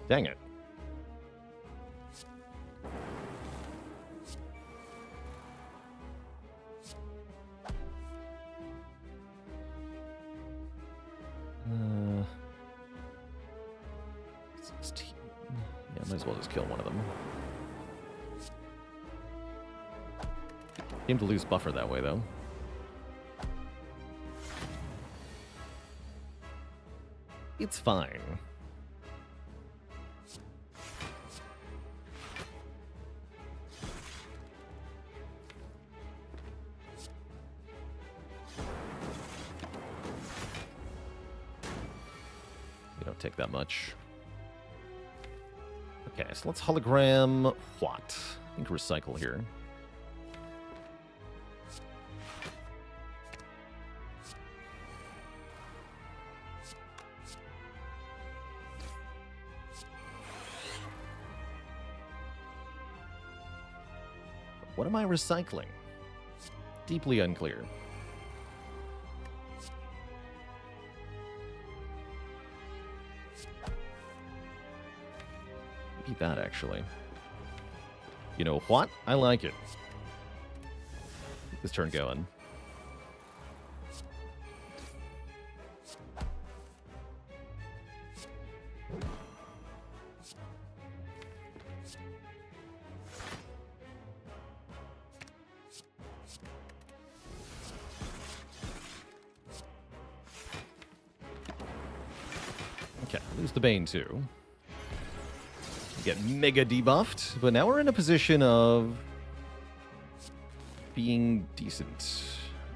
Dang it. Uh, 16. Yeah, might as well just kill one of them. Seem to lose buffer that way, though. It's fine. You don't take that much. Okay, so let's hologram what? I think recycle here. What am I recycling? Deeply unclear. Maybe that, actually. You know what? I like it. Keep this turn going. Okay, lose the Bane too. Get mega debuffed, but now we're in a position of being decent.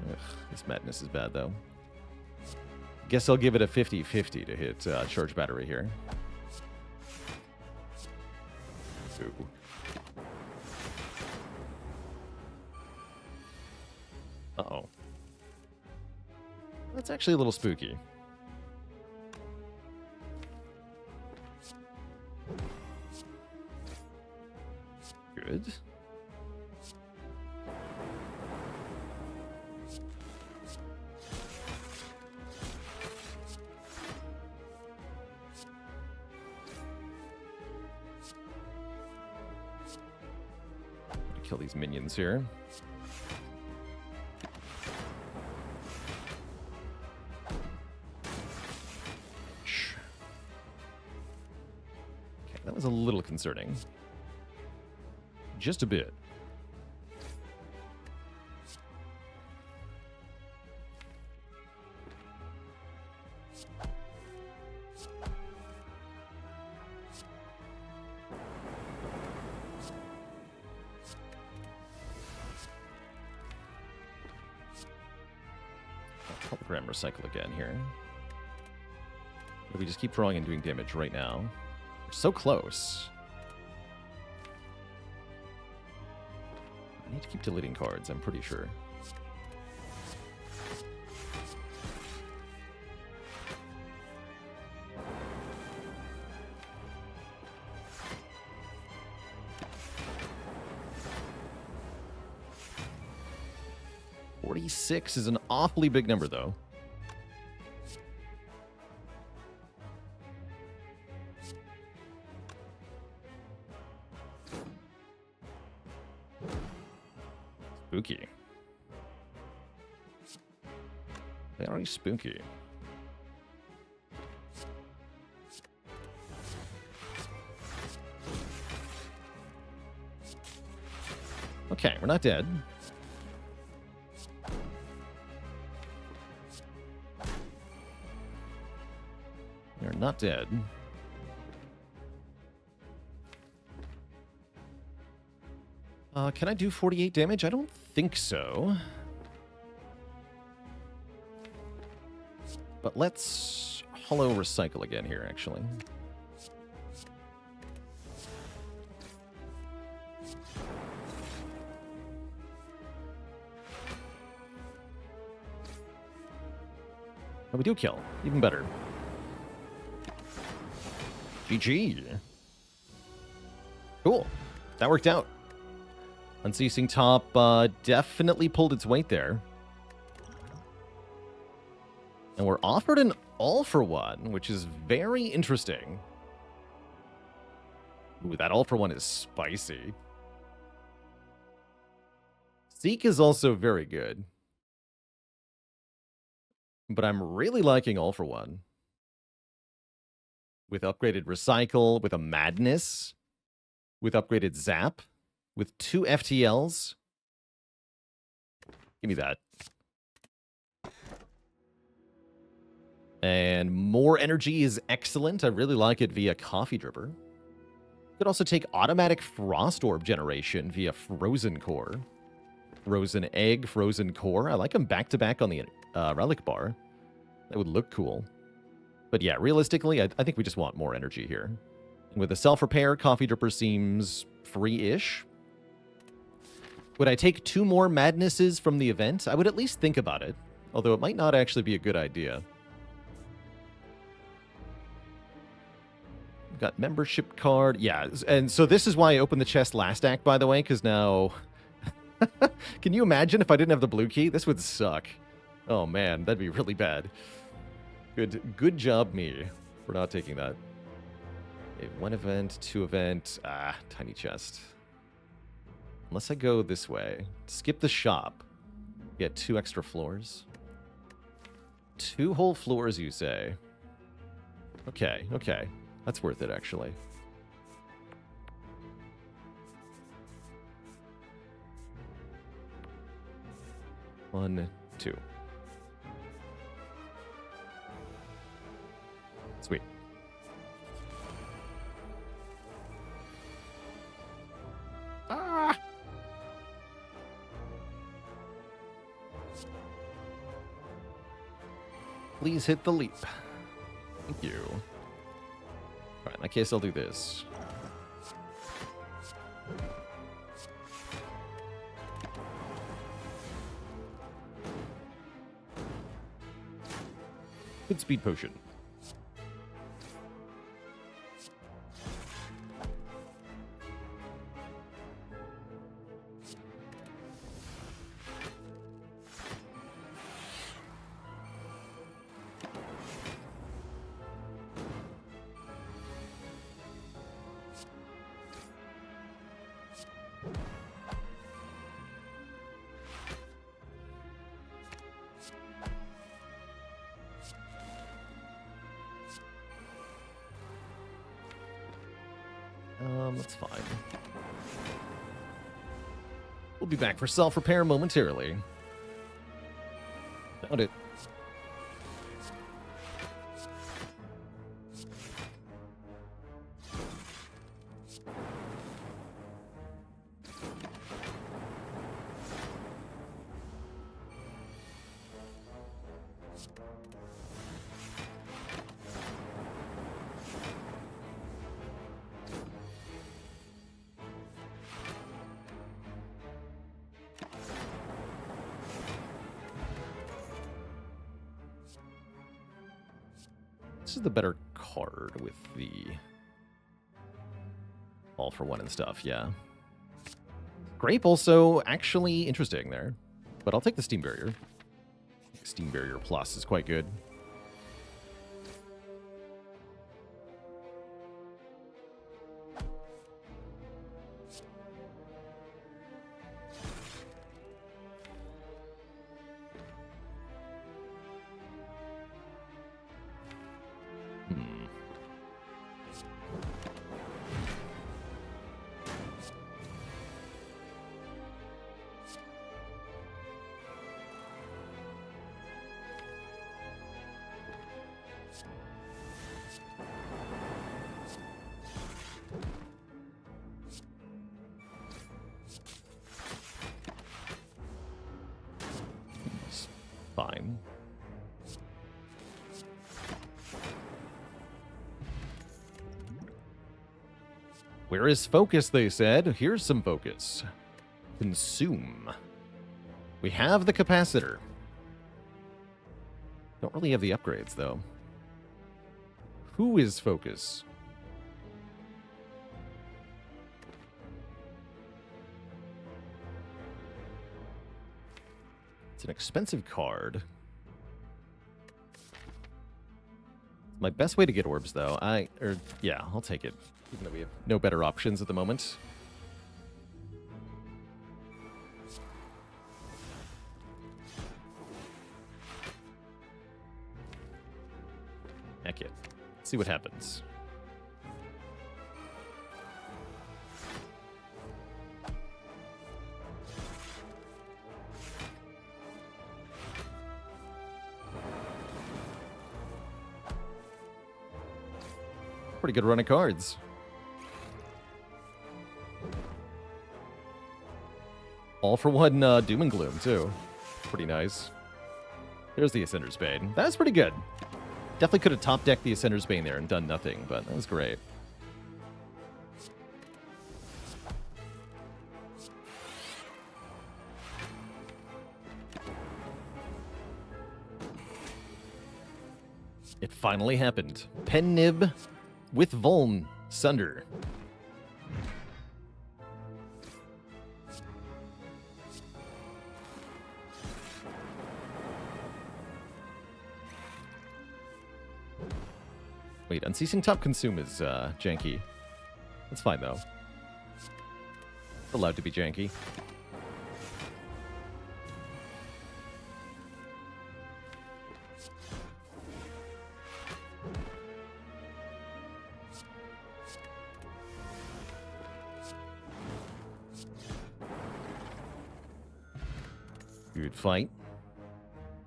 Ugh, this madness is bad though. Guess I'll give it a 50-50 to hit charge battery here. Ooh. Uh-oh. That's actually a little spooky. Good. Kill these minions here. Okay, that was a little concerning. Just a bit. Hologram recycle again here. We just keep drawing and doing damage right now. We're so close. I need to keep deleting cards, I'm pretty sure. $46 is an awfully big number, though. Spooky. They are spooky. Okay, we're not dead. We're not dead. Can I do 48 damage? I don't think so. But let's hollow recycle again here, actually. Oh, we do kill. Even better. GG. Cool. That worked out. Unceasing Top definitely pulled its weight there. And we're offered an all for one, which is very interesting. Ooh, that all for one is spicy. Seek is also very good. But I'm really liking all for one. With upgraded recycle, with a madness, with upgraded zap, with 2 FTLs. Give me that. And more energy is excellent. I really like it via Coffee Dripper. Could also take automatic Frost Orb generation via Frozen Core. Frozen Egg, Frozen Core. I like them back-to-back on the Relic Bar. That would look cool. But yeah, realistically, I think we just want more energy here. And with a self-repair, Coffee Dripper seems free-ish. Would I take 2 more Madnesses from the event? I would at least think about it. Although it might not actually be a good idea. Got membership card. Yeah, and so this is why I opened the chest last act, by the way, because now... Can you imagine if I didn't have the blue key? This would suck. Oh, man, that'd be really bad. Good job, me, for not taking that. Okay, 1 event, 2 event. Ah, tiny chest. Unless I go this way. Skip the shop. Get 2 extra floors. 2 whole floors, you say? Okay, okay. That's worth it, actually. One, 2. Sweet. Ah! Please hit the leap. Thank you. Alright, in that case, I'll do this. Good speed potion. That's fine. We'll be back for self-repair momentarily. Found it. This is the better card with the all for one and stuff, yeah. Grape also actually interesting there, but I'll take the Steam Barrier. Steam Barrier Plus is quite good. Fine. Where is focus, they said. Here's some focus. Consume. We have the capacitor. Don't really have the upgrades, though. Who is focus? It's an expensive card. My best way to get orbs, though, yeah, I'll take it. Even though we have no better options at the moment. Heck it. Let's see what happens. Pretty good run of cards. All for one Doom and Gloom, too. Pretty nice. There's the Ascender's Bane. That was pretty good. Definitely could have top decked the Ascender's Bane there and done nothing, but that was great. It finally happened. Pen Nib with Vuln Sunder. Wait, Unceasing Top Consume is janky. That's fine, though. It's allowed to be janky. Good fight.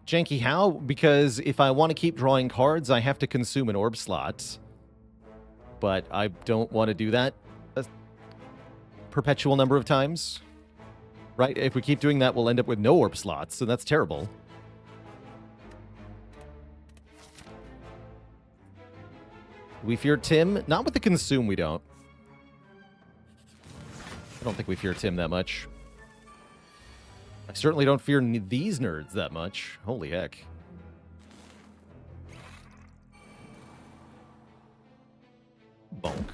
Janky how? Because if I want to keep drawing cards, I have to consume an orb slot. But I don't want to do that a perpetual number of times. Right? If we keep doing that, we'll end up with no orb slots, so that's terrible. We fear Tim? Not with the consume, we don't. I don't think we fear Tim that much. I certainly don't fear these nerds that much. Holy heck. Bonk.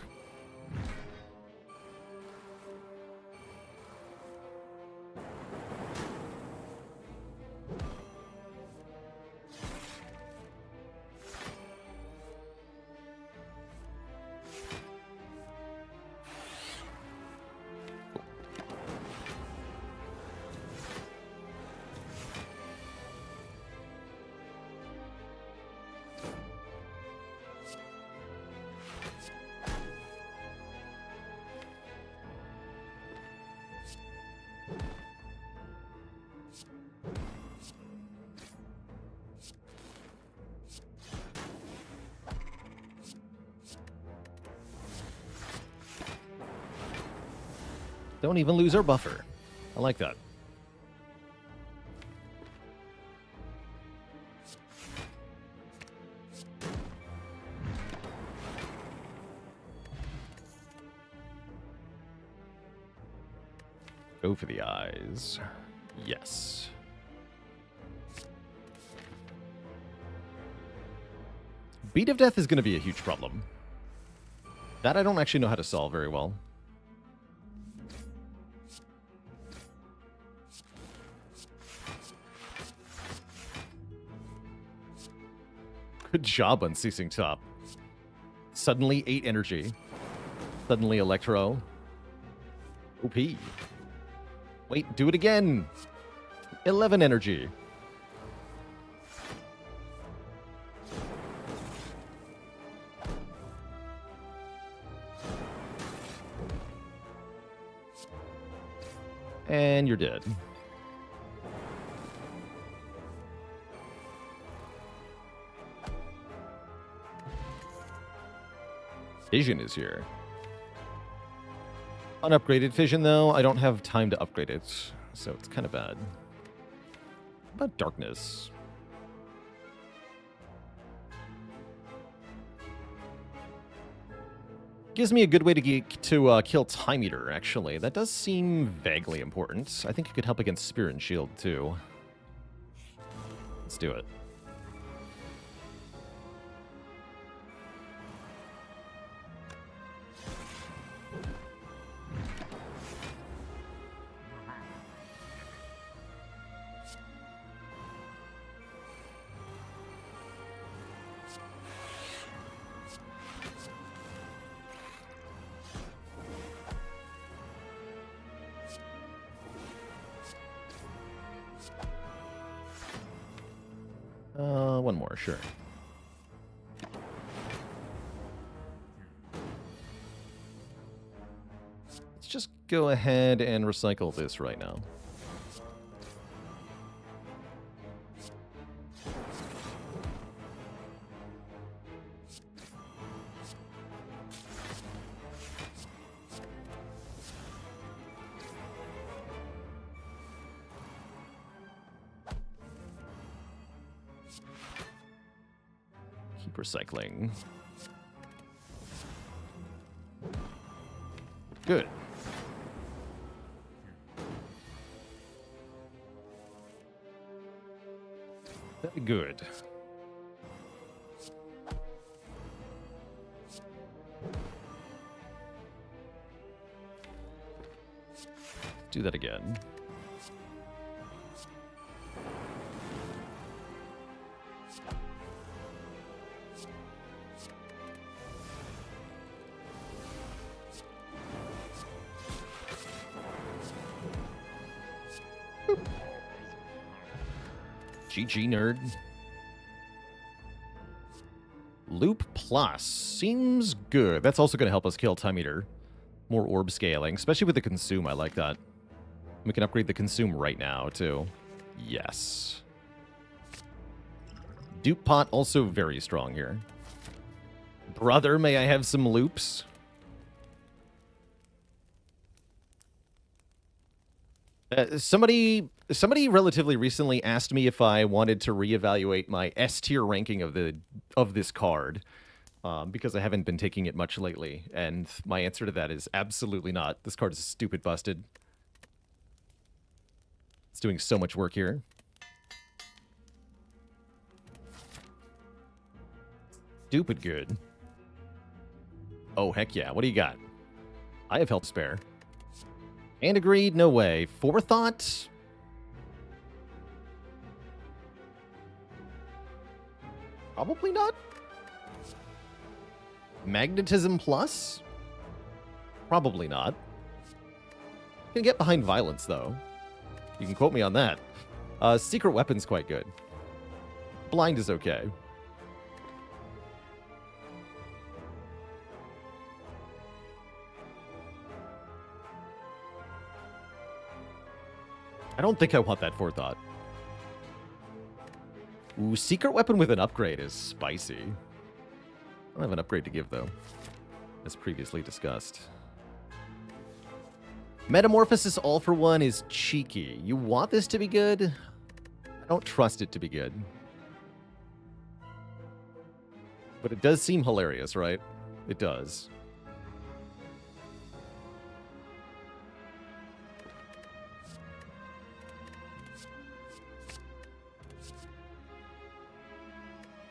Don't even lose our buffer. I like that. Go for the eyes. Yes. Beat of Death is going to be a huge problem. That I don't actually know how to solve very well. Good job, Unceasing Top. Suddenly 8 energy. Suddenly Electro. OP. Wait, do it again. 11 energy. And you're dead. Fission is here. Unupgraded Fission, though. I don't have time to upgrade it, so it's kind of bad. What about Darkness? Gives me a good way to kill Time Eater, actually. That does seem vaguely important. I think it could help against Spear and Shield, too. Let's do it. One more, sure. Let's just go ahead and recycle this right now. Keep recycling. Good. Very good. Do that again. GG, nerd. Loop Plus seems good. That's also going to help us kill Time Eater. More orb scaling, especially with the Consume. I like that. We can upgrade the Consume right now, too. Yes. Dupe Pot also very strong here. Brother, may I have some loops? Somebody relatively recently asked me if I wanted to reevaluate my S tier ranking of this card, because I haven't been taking it much lately, and my answer to that is absolutely not. This card is stupid busted. It's doing so much work here. Stupid good. Oh, heck yeah. What do you got? I have help spare. And agreed, no way. Forethought? Probably not. Magnetism Plus? Probably not. Can get behind Violence, though. You can quote me on that. Secret Weapon's quite good. Blind is okay. I don't think I want that Forethought. Ooh, Secret Weapon with an upgrade is spicy. I don't have an upgrade to give, though, as previously discussed. Metamorphosis All for One is cheeky. You want this to be good? I don't trust it to be good. But it does seem hilarious, right? It does.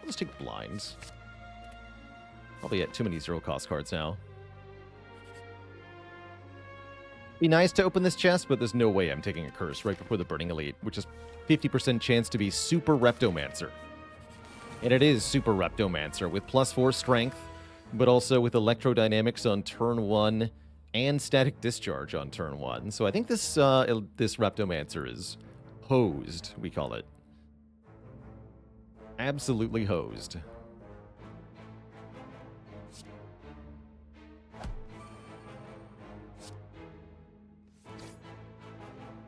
Let's take blinds. Probably at too many zero-cost cards now. Be nice to open this chest, but there's no way I'm taking a curse right before the Burning Elite, which is 50% chance to be Super Reptomancer. And it is Super Reptomancer with +4 strength, but also with Electrodynamics on turn 1 and Static Discharge on turn 1. So I think this Reptomancer is hosed, we call it. Absolutely hosed.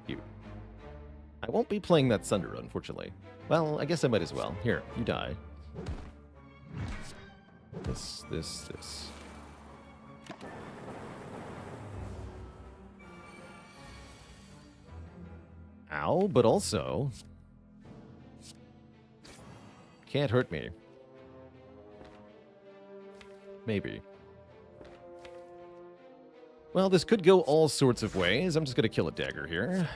Cute. I won't be playing that Sunder, unfortunately. Well, I guess I might as well. Here, you die. This. Ow, but also... can't hurt me. Maybe. Well, this could go all sorts of ways. I'm just going to kill a dagger here.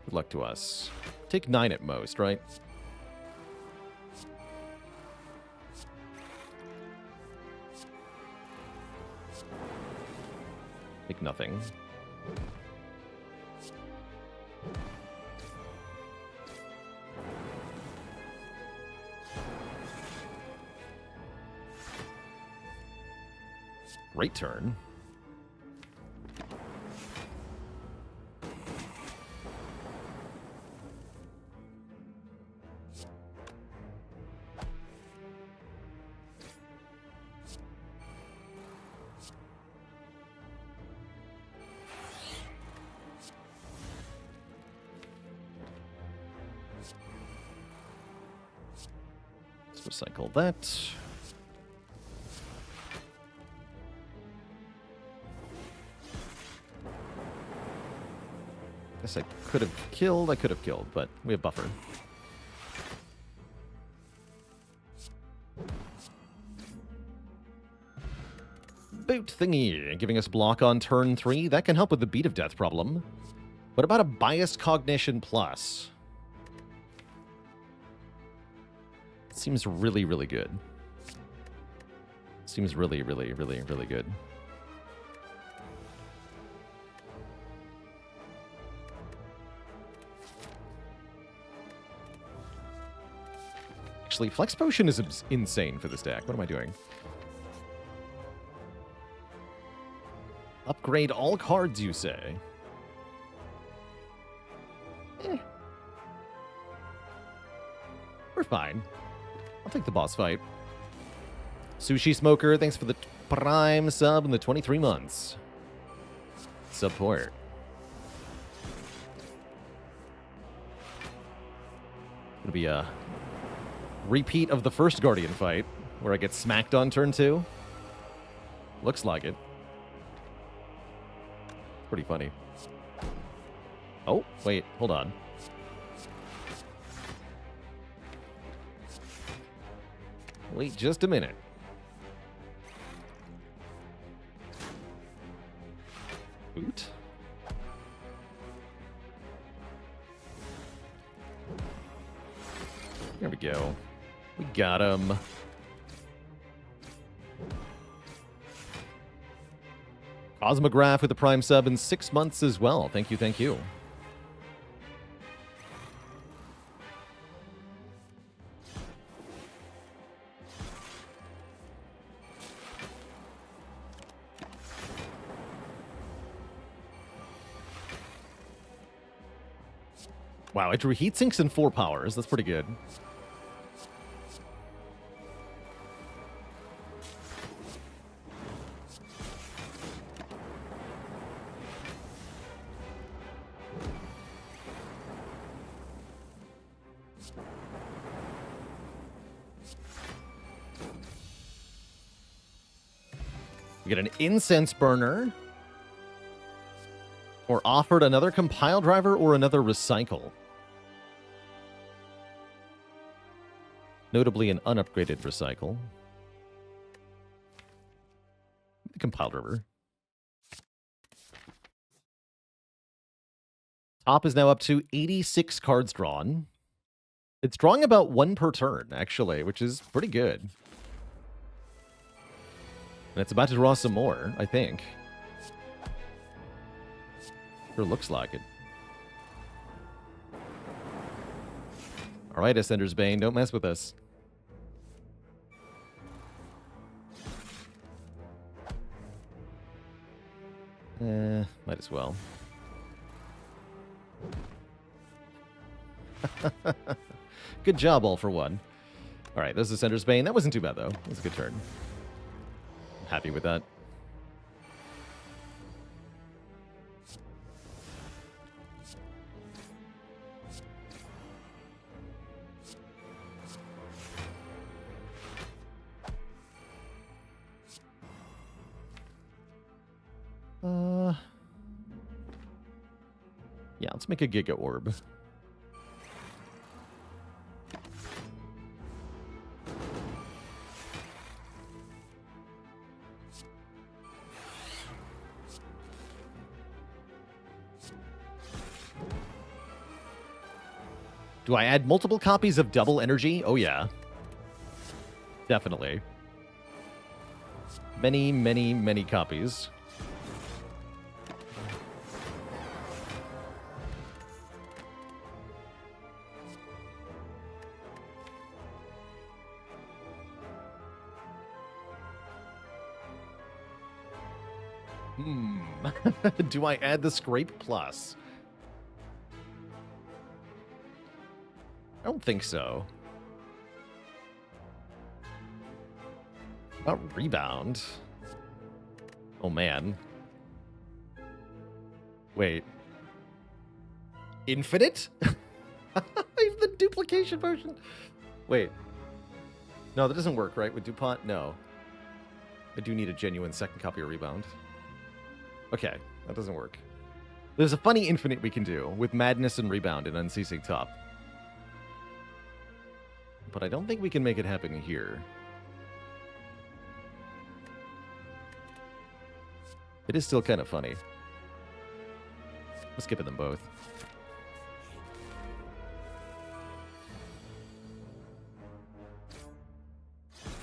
Good luck to us. Take 9 at most, right? Take nothing. Great turn. Let's recycle that. Guess I could have killed, but we have buffer. Boot thingy, giving us block on turn 3. That can help with the beat of death problem. What about a biased cognition plus? Seems really, really good. Seems really, really, really, really good. Actually, Flex Potion is insane for this deck. What am I doing? Upgrade all cards, you say? We're fine. I'll take the boss fight. Sushi Smoker, thanks for the prime sub in the 23 months. Support. It'll be a repeat of the first Guardian fight, where I get smacked on turn 2. Looks like it. Pretty funny. Oh, wait, hold on. Wait just a minute. Boot. There we go. We got him. Cosmograph with the prime sub in 6 months as well. Thank you, thank you. Wow, it drew heat sinks and 4 powers. That's pretty good. We get an incense burner. Or offered another compile driver or another recycle. Notably an unupgraded recycle. The compile driver. Top is now up to 86 cards drawn. It's drawing about 1 per turn, actually, which is pretty good. And it's about to draw some more, I think. Sure looks like it. Alright, Ascender's Bane, don't mess with us. Might as well. Good job, all for one. Alright, this is Ascender's Bane. That wasn't too bad, though. It was a good turn. I'm happy with that. Yeah, let's make a Giga Orb. Do I add multiple copies of double energy? Oh, yeah. Definitely. Many, many, many copies. Do I add the Scrape Plus? I don't think so. About Rebound? Oh, man. Wait. Infinite? I have the duplication potion. Wait. No, that doesn't work, right? With DuPont? No. I do need a genuine second copy of Rebound. Okay, that doesn't work. There's a funny infinite we can do with Madness and Rebound and Unceasing Top. But I don't think we can make it happen here. It is still kind of funny. Let's skip them both.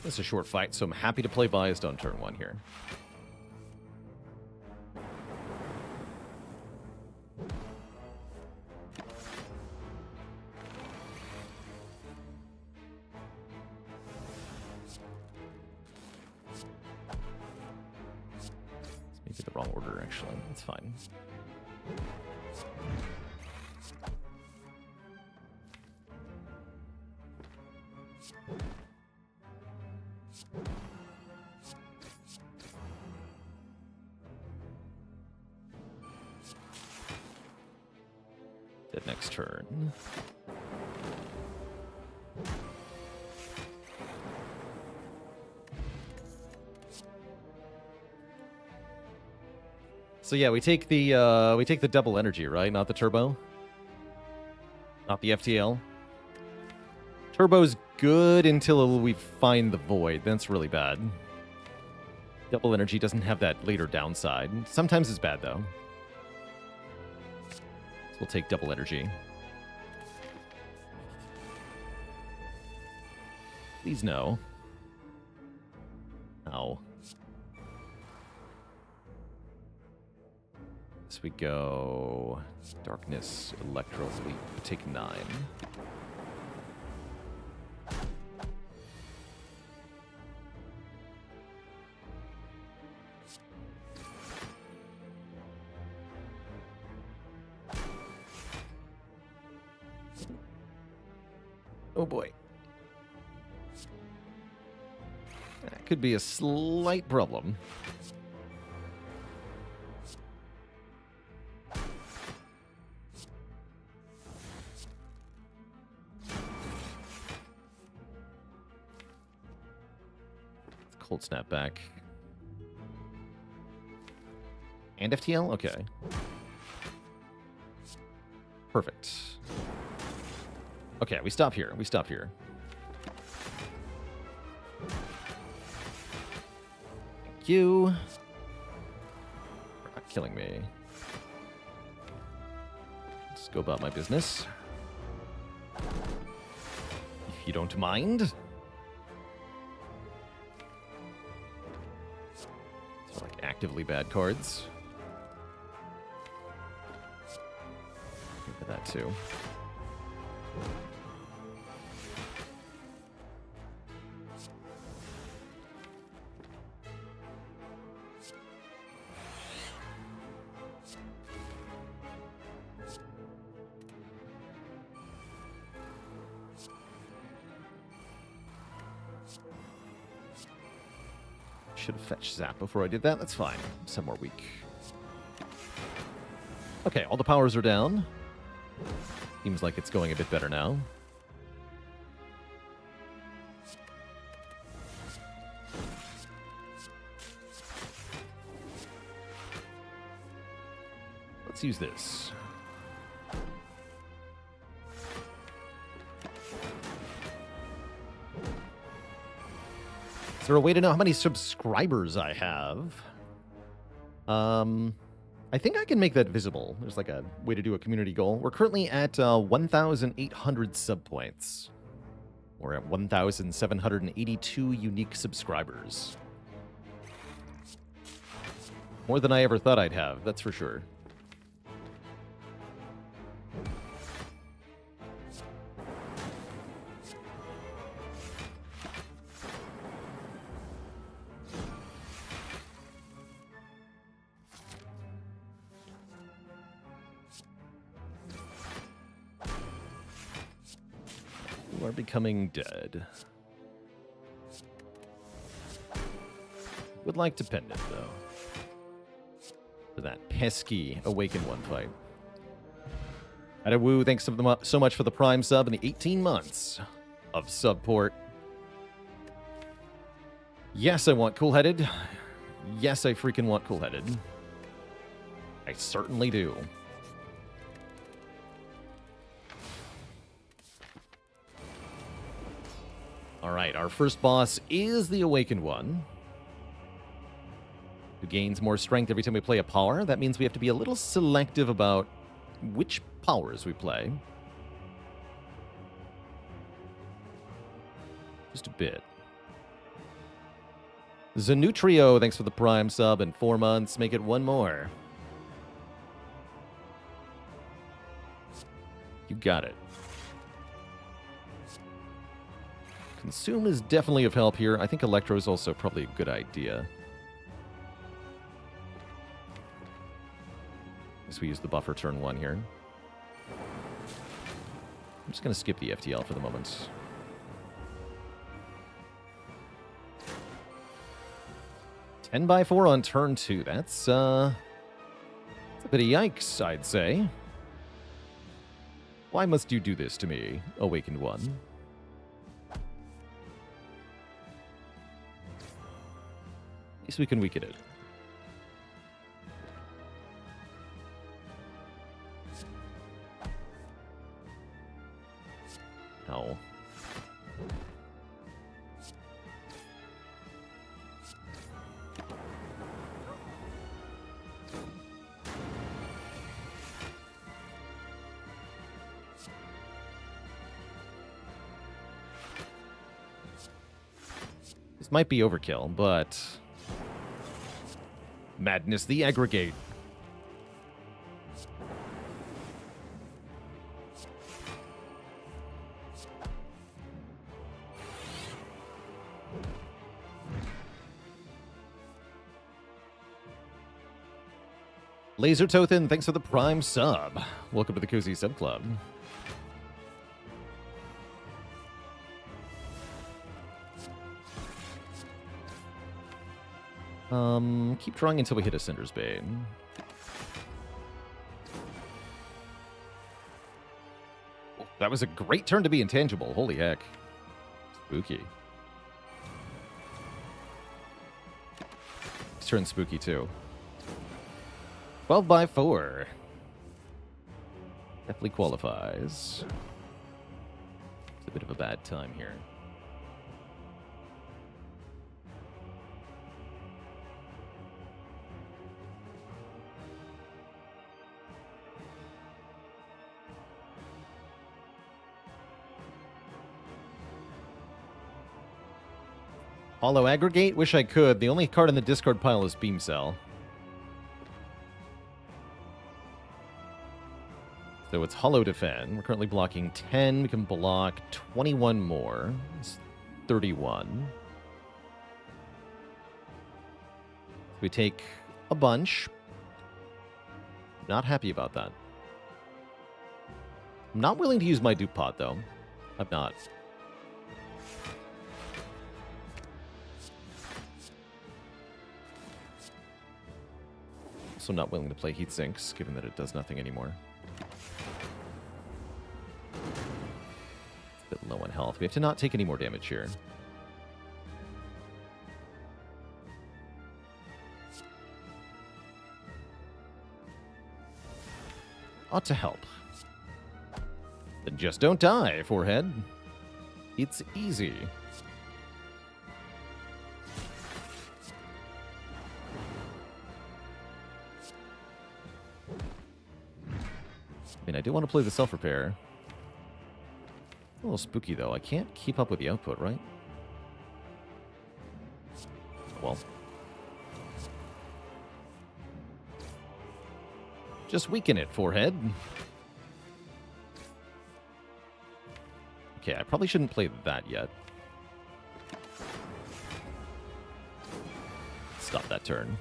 It's a short fight, so I'm happy to play Biased on turn 1 here. Maybe the wrong order, actually. That's fine. Dead next turn. So yeah, we take the double energy, right? Not the turbo. Not the FTL. Turbo's good until we find the void. Then it's really bad. Double energy doesn't have that later downside. Sometimes it's bad though. So we'll take double energy. Please no. Ow. So we go Darkness, Electro Leap, take 9. Oh boy. That could be a slight problem. Cold snap back. And FTL? Okay. Perfect. Okay, we stop here. We stop here. Thank you. You're not killing me. Just go about my business. If you don't mind. So, like, actively bad cards. Look at that, too. Should have fetched Zap before I did that. That's fine. Some more weak. Okay, all the powers are down. Seems like it's going a bit better now. Let's use this. Is there a way to know how many subscribers I have? I think I can make that visible. There's like a way to do a community goal. We're currently at 1,800 sub points. We're at 1,782 unique subscribers. More than I ever thought I'd have, that's for sure. Are becoming dead. Would like to pendant though. For that pesky Awaken 1 fight. Adawoo, thanks so much for the Prime sub and the 18 months of support. Yes, I want cool-headed. Yes, I freaking want cool-headed. I certainly do. All right, our first boss is the Awakened One, who gains more strength every time we play a power. That means we have to be a little selective about which powers we play. Just a bit. Zanutrio, thanks for the Prime sub and 4 months. Make it one more. You got it. Consume is definitely of help here. I think Electro is also probably a good idea. Guess we use the buffer turn 1 here. I'm just going to skip the FTL for the moment. Ten by 4 on turn 2. That's a bit of yikes, I'd say. Why must you do this to me, Awakened One? At least we can weaken it. No. This might be overkill, but... Madness the Aggregate. Laser Tothin, thanks for the Prime sub. Welcome to the Cozy Sub Club. Keep drawing until we hit a Cinder's Bane. Oh, that was a great turn to be intangible. Holy heck. Spooky. This turn's spooky too. 12 by 4. Definitely qualifies. It's a bit of a bad time here. Hollow Aggregate? Wish I could. The only card in the discard pile is Beam Cell. So it's Hollow Defend. We're currently blocking 10. We can block 21 more. It's 31. We take a bunch. Not happy about that. I'm not willing to use my dupe pod, though. I'm not. Also not willing to play Heat Sinks, given that it does nothing anymore. It's a bit low on health. We have to not take any more damage here. Ought to help. Then just don't die, Forehead. It's easy. I mean, I do want to play the self-repair. A little spooky, though. I can't keep up with the output, right? Well. Just weaken it, Forehead. Okay, I probably shouldn't play that yet. Stop that turn.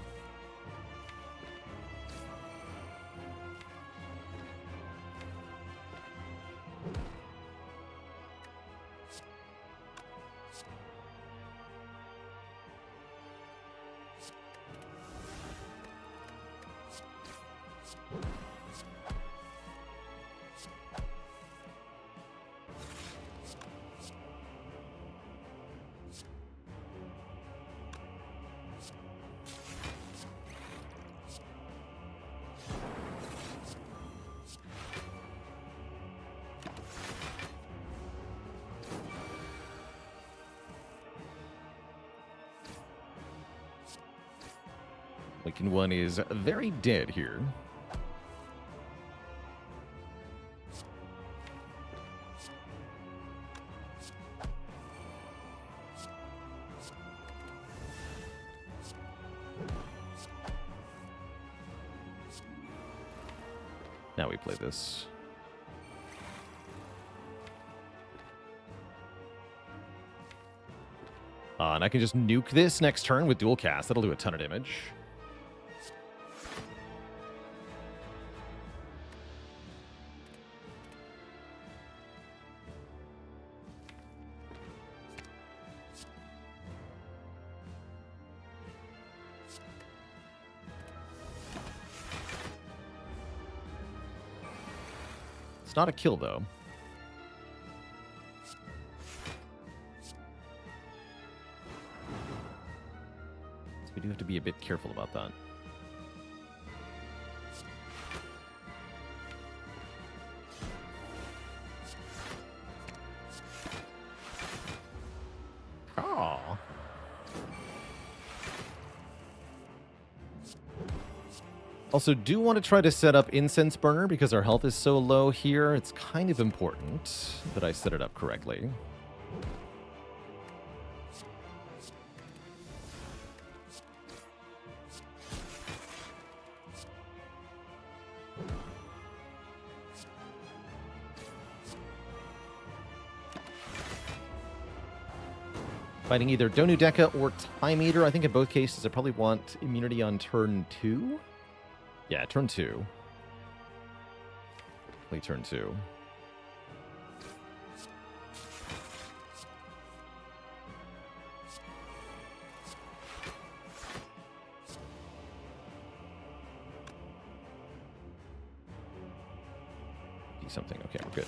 Awakened one is very dead here. Now we play this. And I can just nuke this next turn with dual cast. That'll do a ton of damage. It's not a kill, though. So we do have to be a bit careful about that. Oh. Also, do want to try to set up Incense Burner because our health is so low here. It's kind of important that I set it up correctly. Fighting either Donu Deka or Time Eater. I think in both cases I probably want immunity on turn 2. Yeah, turn 2. Play turn 2. Do something. Okay, we're good.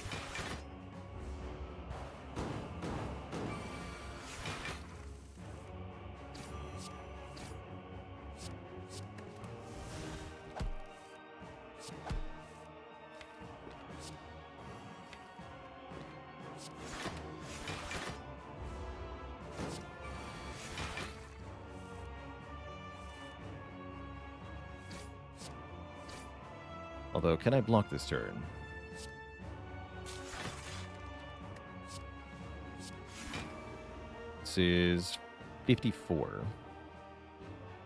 Although, can I block this turn? This is 54.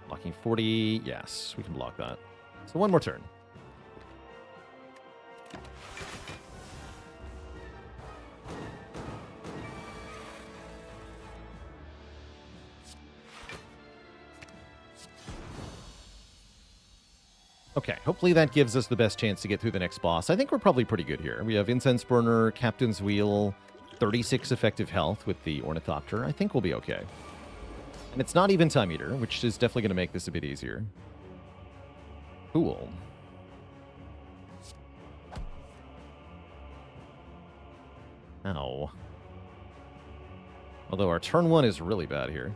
Blocking 40. Yes, we can block that. So one more turn. Okay, hopefully that gives us the best chance to get through the next boss. I think we're probably pretty good here. We have Incense Burner, Captain's Wheel, 36 effective health with the Ornithopter. I think we'll be okay. And it's not even Time Eater, which is definitely going to make this a bit easier. Cool. Ow. Although our turn 1 is really bad here.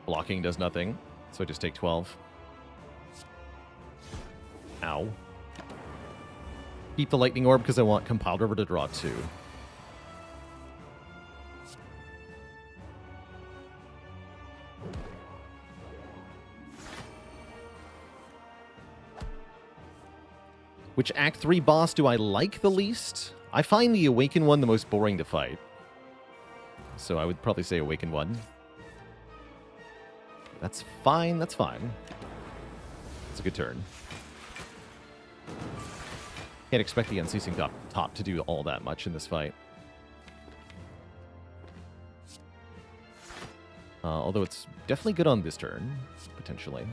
Blocking does nothing, so I just take 12. Ow. Keep the Lightning Orb because I want Compiled River to draw 2. Which Act 3 boss do I like the least? I find the Awaken one the most boring to fight. So I would probably say Awaken one. That's fine, that's fine. It's a good turn. Can't expect the Unceasing top to do all that much in this fight. Although it's definitely good on this turn, potentially.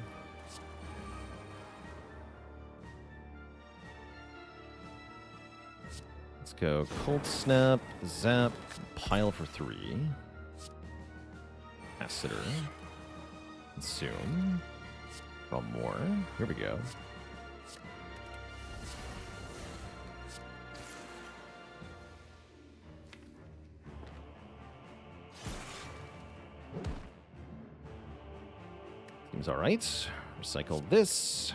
Let's go Cold Snap, Zap, Pile for 3. Acitor. Consume. Draw more. Here we go. Seems alright. Recycle this.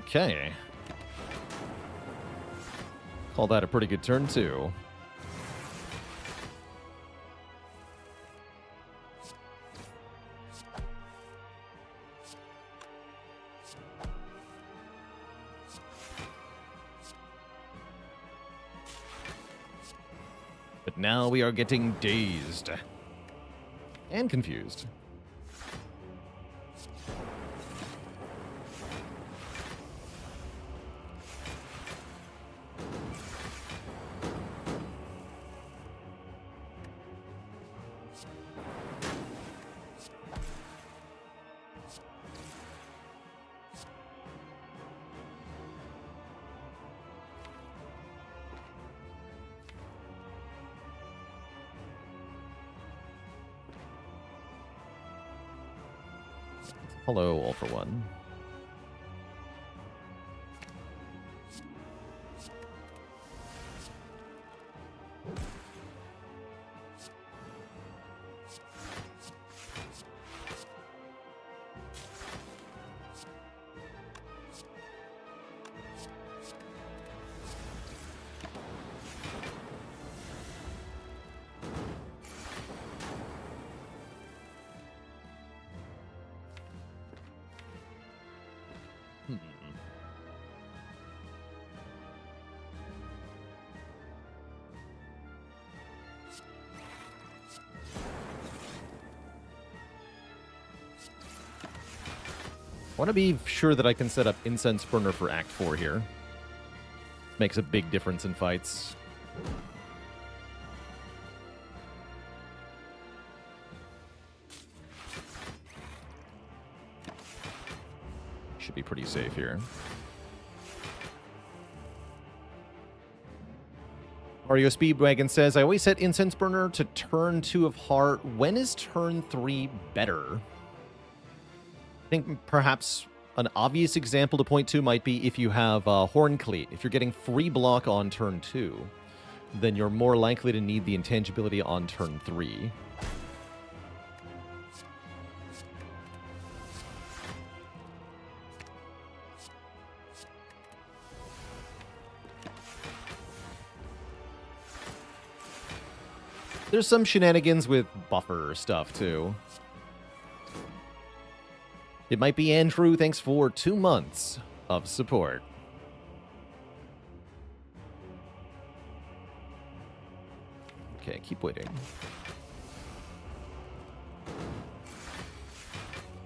Okay. Call that a pretty good turn, too. But now we are getting dazed. And confused. Hello, all for one. I want to be sure that I can set up Incense Burner for Act 4 here. Makes a big difference in fights. Should be pretty safe here. Mario Speedwagon says, I always set Incense Burner to turn 2 of Heart. When is turn 3 better? I think perhaps an obvious example to point to might be if you have Horn Cleat. If you're getting free block on turn 2, then you're more likely to need the intangibility on turn 3. There's some shenanigans with buffer stuff, too. It might be Andrew, thanks for 2 months of support. Okay, keep waiting.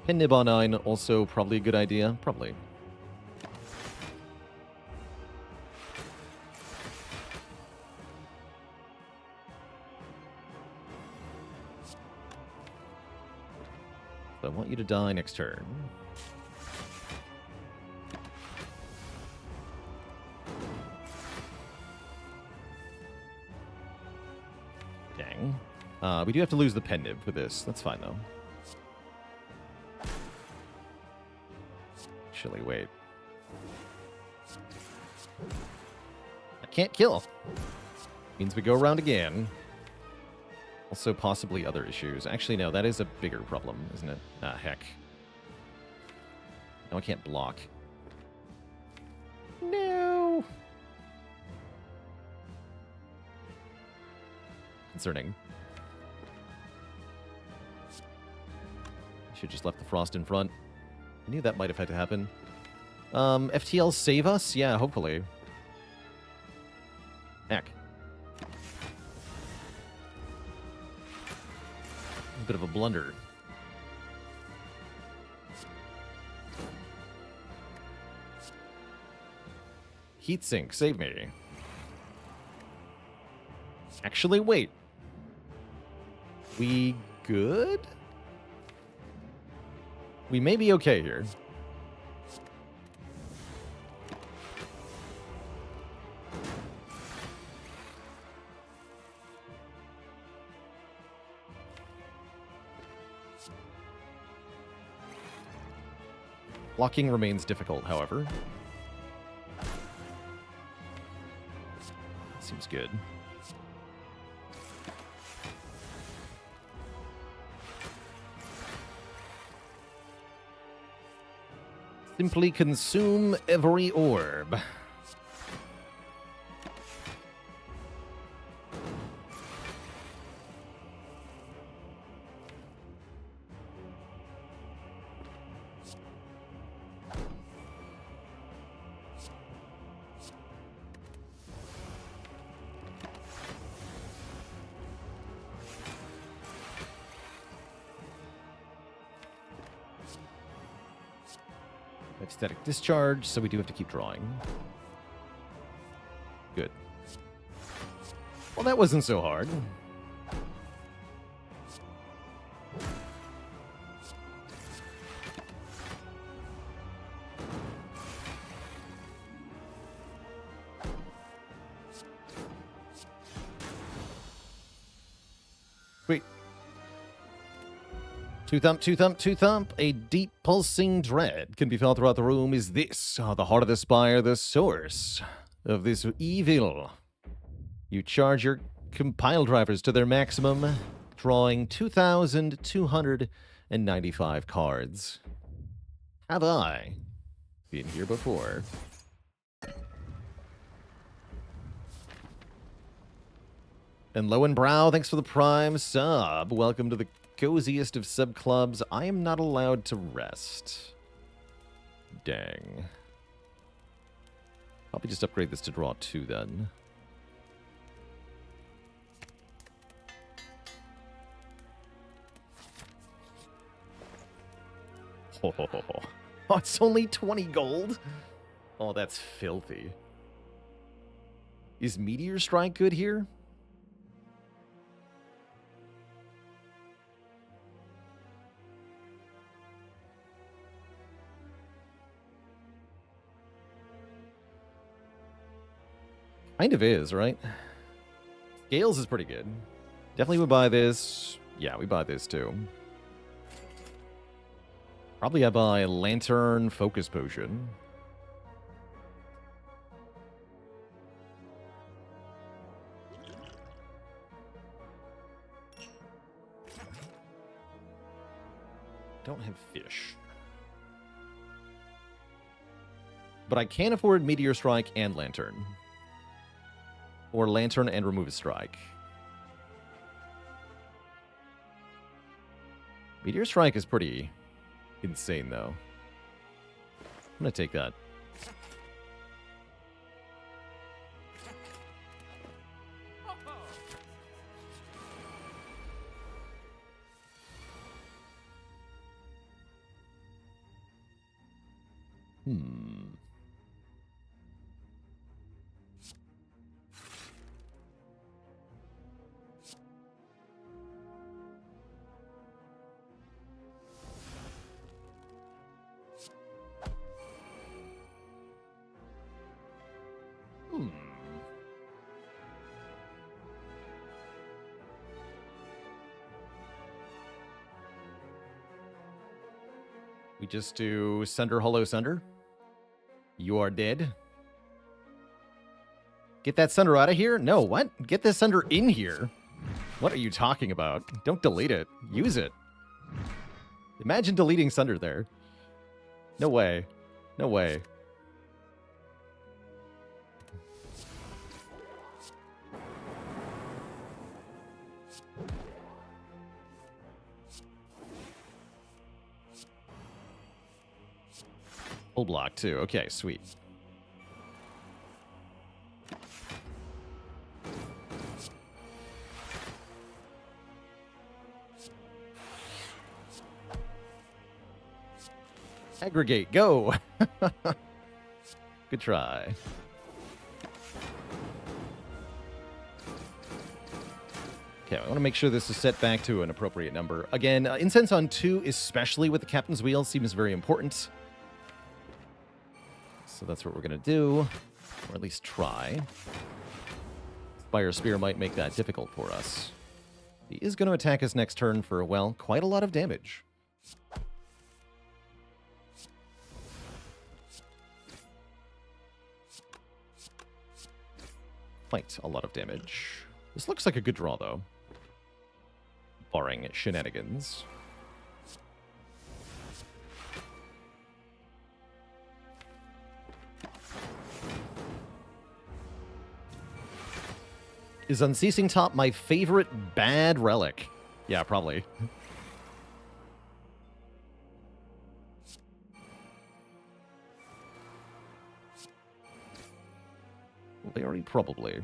Pin nib on 9, also probably a good idea. Probably. I want you to die next turn. Dang. We do have to lose the pen nib for this. That's fine, though. Actually, wait. I can't kill. Means we go around again. Also, possibly other issues. Actually, no, that is a bigger problem, isn't it? Ah, heck. No, I can't block. No! Concerning. Should just left the frost in front. I knew that might have had to happen. FTL save us? Yeah, hopefully. Heck. Bit of a blunder. Heatsink, save me. Actually, wait. We good? We may be okay here. Blocking remains difficult, however. Seems good. Simply consume every orb. Static discharge, so we do have to keep drawing. Good. Well, that wasn't so hard. Sweet. Two thump, two thump, two thump. A deep pulsing dread can be felt throughout the room. Is this the heart of the spire, the source of this evil? You charge your compile drivers to their maximum, drawing 2,295 cards. Have I been here before? And Lowenbrow, thanks for the prime sub. Welcome to the coziest of sub clubs. I am not allowed to rest. Dang. Probably just upgrade this to draw 2 then. Oh, it's only 20 gold? Oh, that's filthy. Is Meteor Strike good here? Kind of is, right? Scales is pretty good. Definitely would buy this. Yeah, we buy this too. Probably I buy Lantern Focus Potion. Don't have fish. But I can afford Meteor Strike and Lantern. Or Lantern and Remove a Strike. Meteor Strike is pretty insane, though. I'm gonna take that. We just do Sunder, Hollow Sunder. You are dead. Get that Sunder out of here? No, what? Get this Sunder in here. What are you talking about? Don't delete it. Use it. Imagine deleting Sunder there. No way. No way. Full block, too. Okay, sweet. Aggregate, go! Good try. Okay, I want to make sure this is set back to an appropriate number. Again, Incense on 2, especially with the Captain's Wheel, seems very important. So that's what we're going to do, or at least try. Spire Spear might make that difficult for us. He is going to attack us next turn for, well, quite a lot of damage. Quite a lot of damage. This looks like a good draw, though. Barring shenanigans. Is Unceasing Top my favorite bad relic? Yeah, probably. Very probably.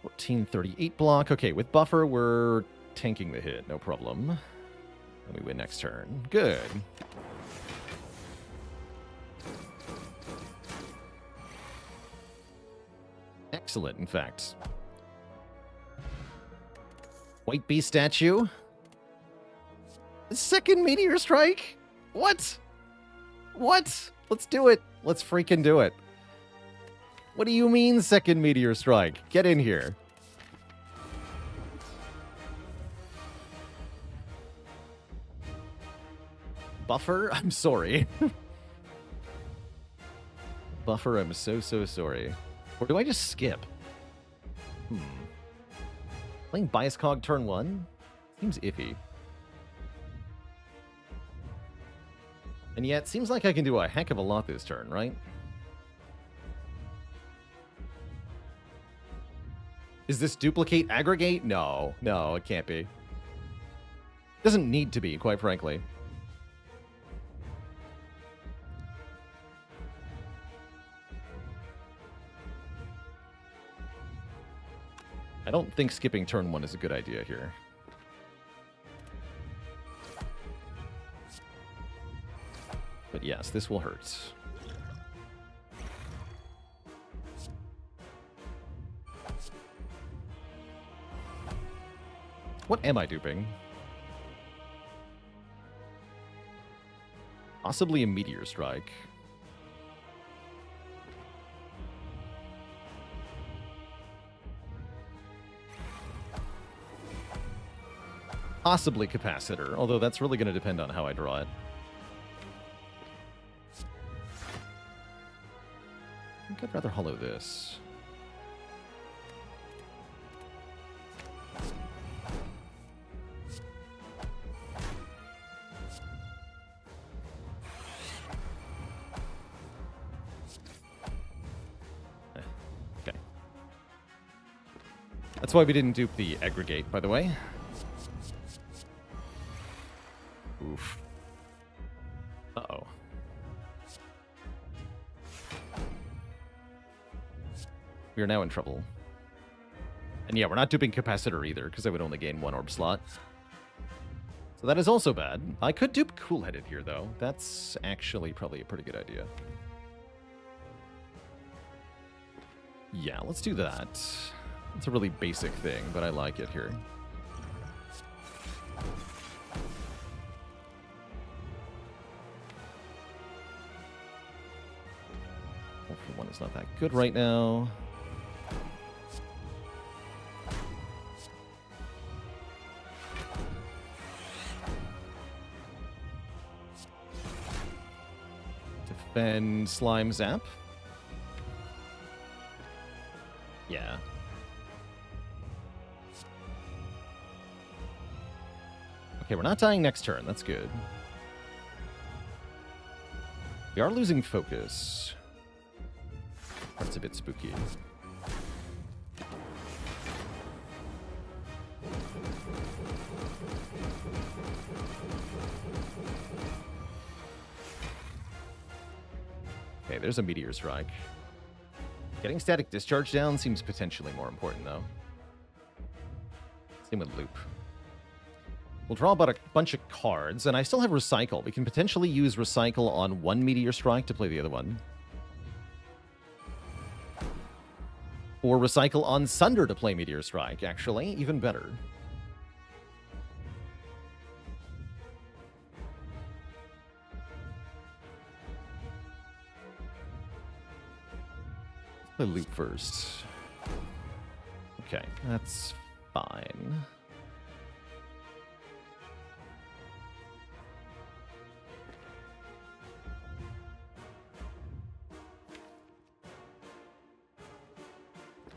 1438 block. Okay, with buffer, we're tanking the hit. No problem. And we win next turn. Good. Excellent, in fact. White Beast statue. Second Meteor Strike? What? What? Let's do it. Let's freaking do it. What do you mean, second Meteor Strike? Get in here. Buffer? I'm sorry. Buffer, I'm so sorry. Or do I just skip? Playing Bias Cog turn 1? Seems iffy. And yet, seems like I can do a heck of a lot this turn, right? Is this duplicate aggregate? No, it can't be. Doesn't need to be, quite frankly. I don't think skipping turn 1 is a good idea here. But yes, this will hurt. What am I duping? Possibly a Meteor Strike. Possibly Capacitor, although that's really going to depend on how I draw it. I think I'd rather hollow this. Okay. That's why we didn't dupe the aggregate, by the way. Oof. Uh-oh. We are now in trouble. And yeah, we're not duping Capacitor either, because I would only gain 1 orb slot. So that is also bad. I could dupe Cool-Headed here, though. That's actually probably a pretty good idea. Yeah, let's do that. It's a really basic thing, but I like it here. Hopefully one is not that good right now. Defend Slime Zap. Yeah. Okay, we're not dying next turn. That's good. We are losing focus. That's a bit spooky. Okay, there's a Meteor Strike. Getting Static Discharge down seems potentially more important, though. Same with Loop. We'll draw about a bunch of cards, and I still have Recycle. We can potentially use Recycle on one Meteor Strike to play the other one. Or Recycle on Sunder to play Meteor Strike, actually. Even better. Let's play Loop first. Okay, that's fine.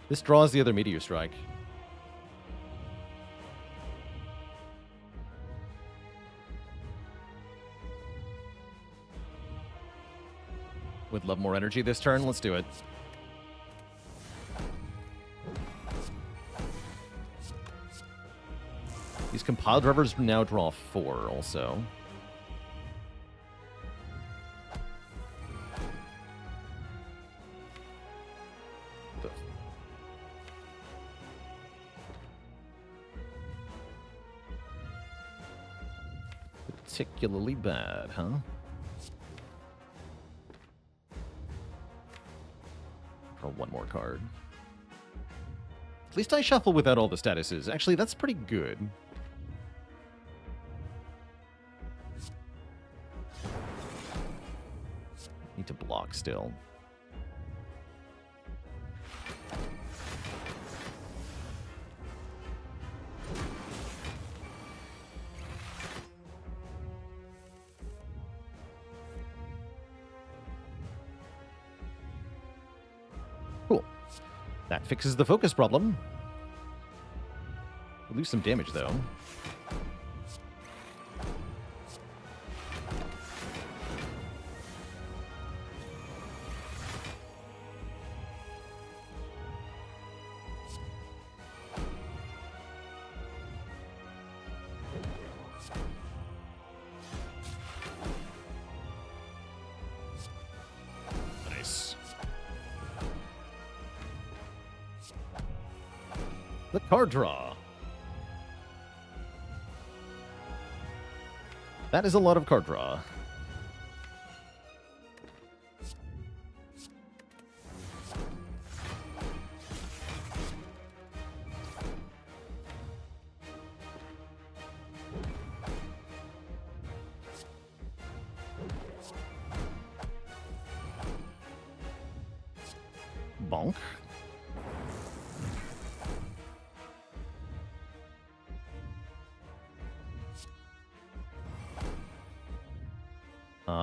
This draws the other Meteor Strike. Love more energy this turn. Let's do it. These compile drivers now draw 4 also. Particularly bad, huh? Draw 1 more card. At least I shuffle without all the statuses. Actually, that's pretty good. Need to block still. Cool. That fixes the focus problem. We'll lose some damage, though. The card draw. That is a lot of card draw. Bonk.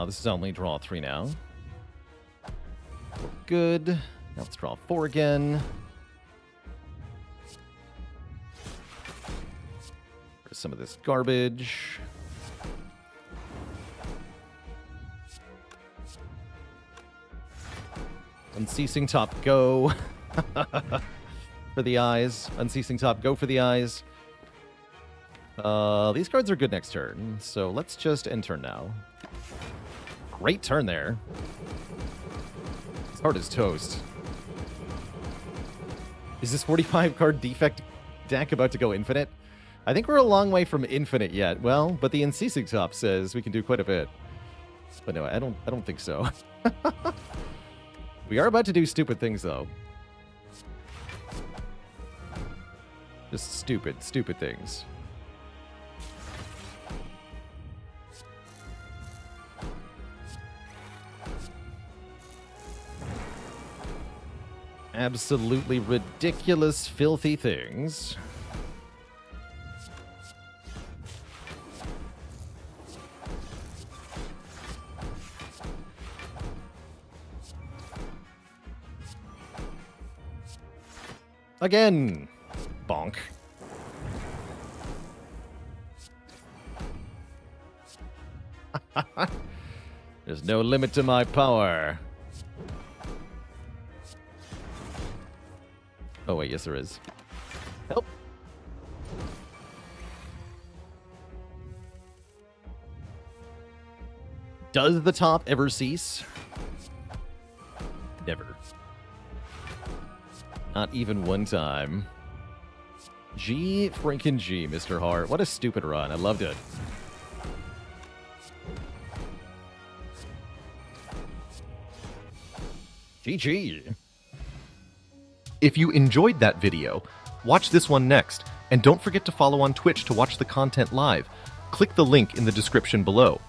This is only draw 3 now. Good. Now let's draw 4 again. There's some of this garbage. Unceasing top, go. For the eyes. Unceasing top, go for the eyes. These cards are good next turn, so let's just end turn now. Great turn there. It's hard as toast. Is this 45-card defect deck about to go infinite? I think we're a long way from infinite yet. Well, but the unceasing top says we can do quite a bit. But no, I don't think so. We are about to do stupid things, though. Just stupid things. Absolutely ridiculous, filthy things. Again. Bonk. There's no limit to my power. Oh, wait, yes, there is. Help. Does the top ever cease? Never. Not even one time. G freaking G, Mr. Hart. What a stupid run. I loved it. GG. If you enjoyed that video, watch this one next, and don't forget to follow on Twitch to watch the content live. Click the link in the description below.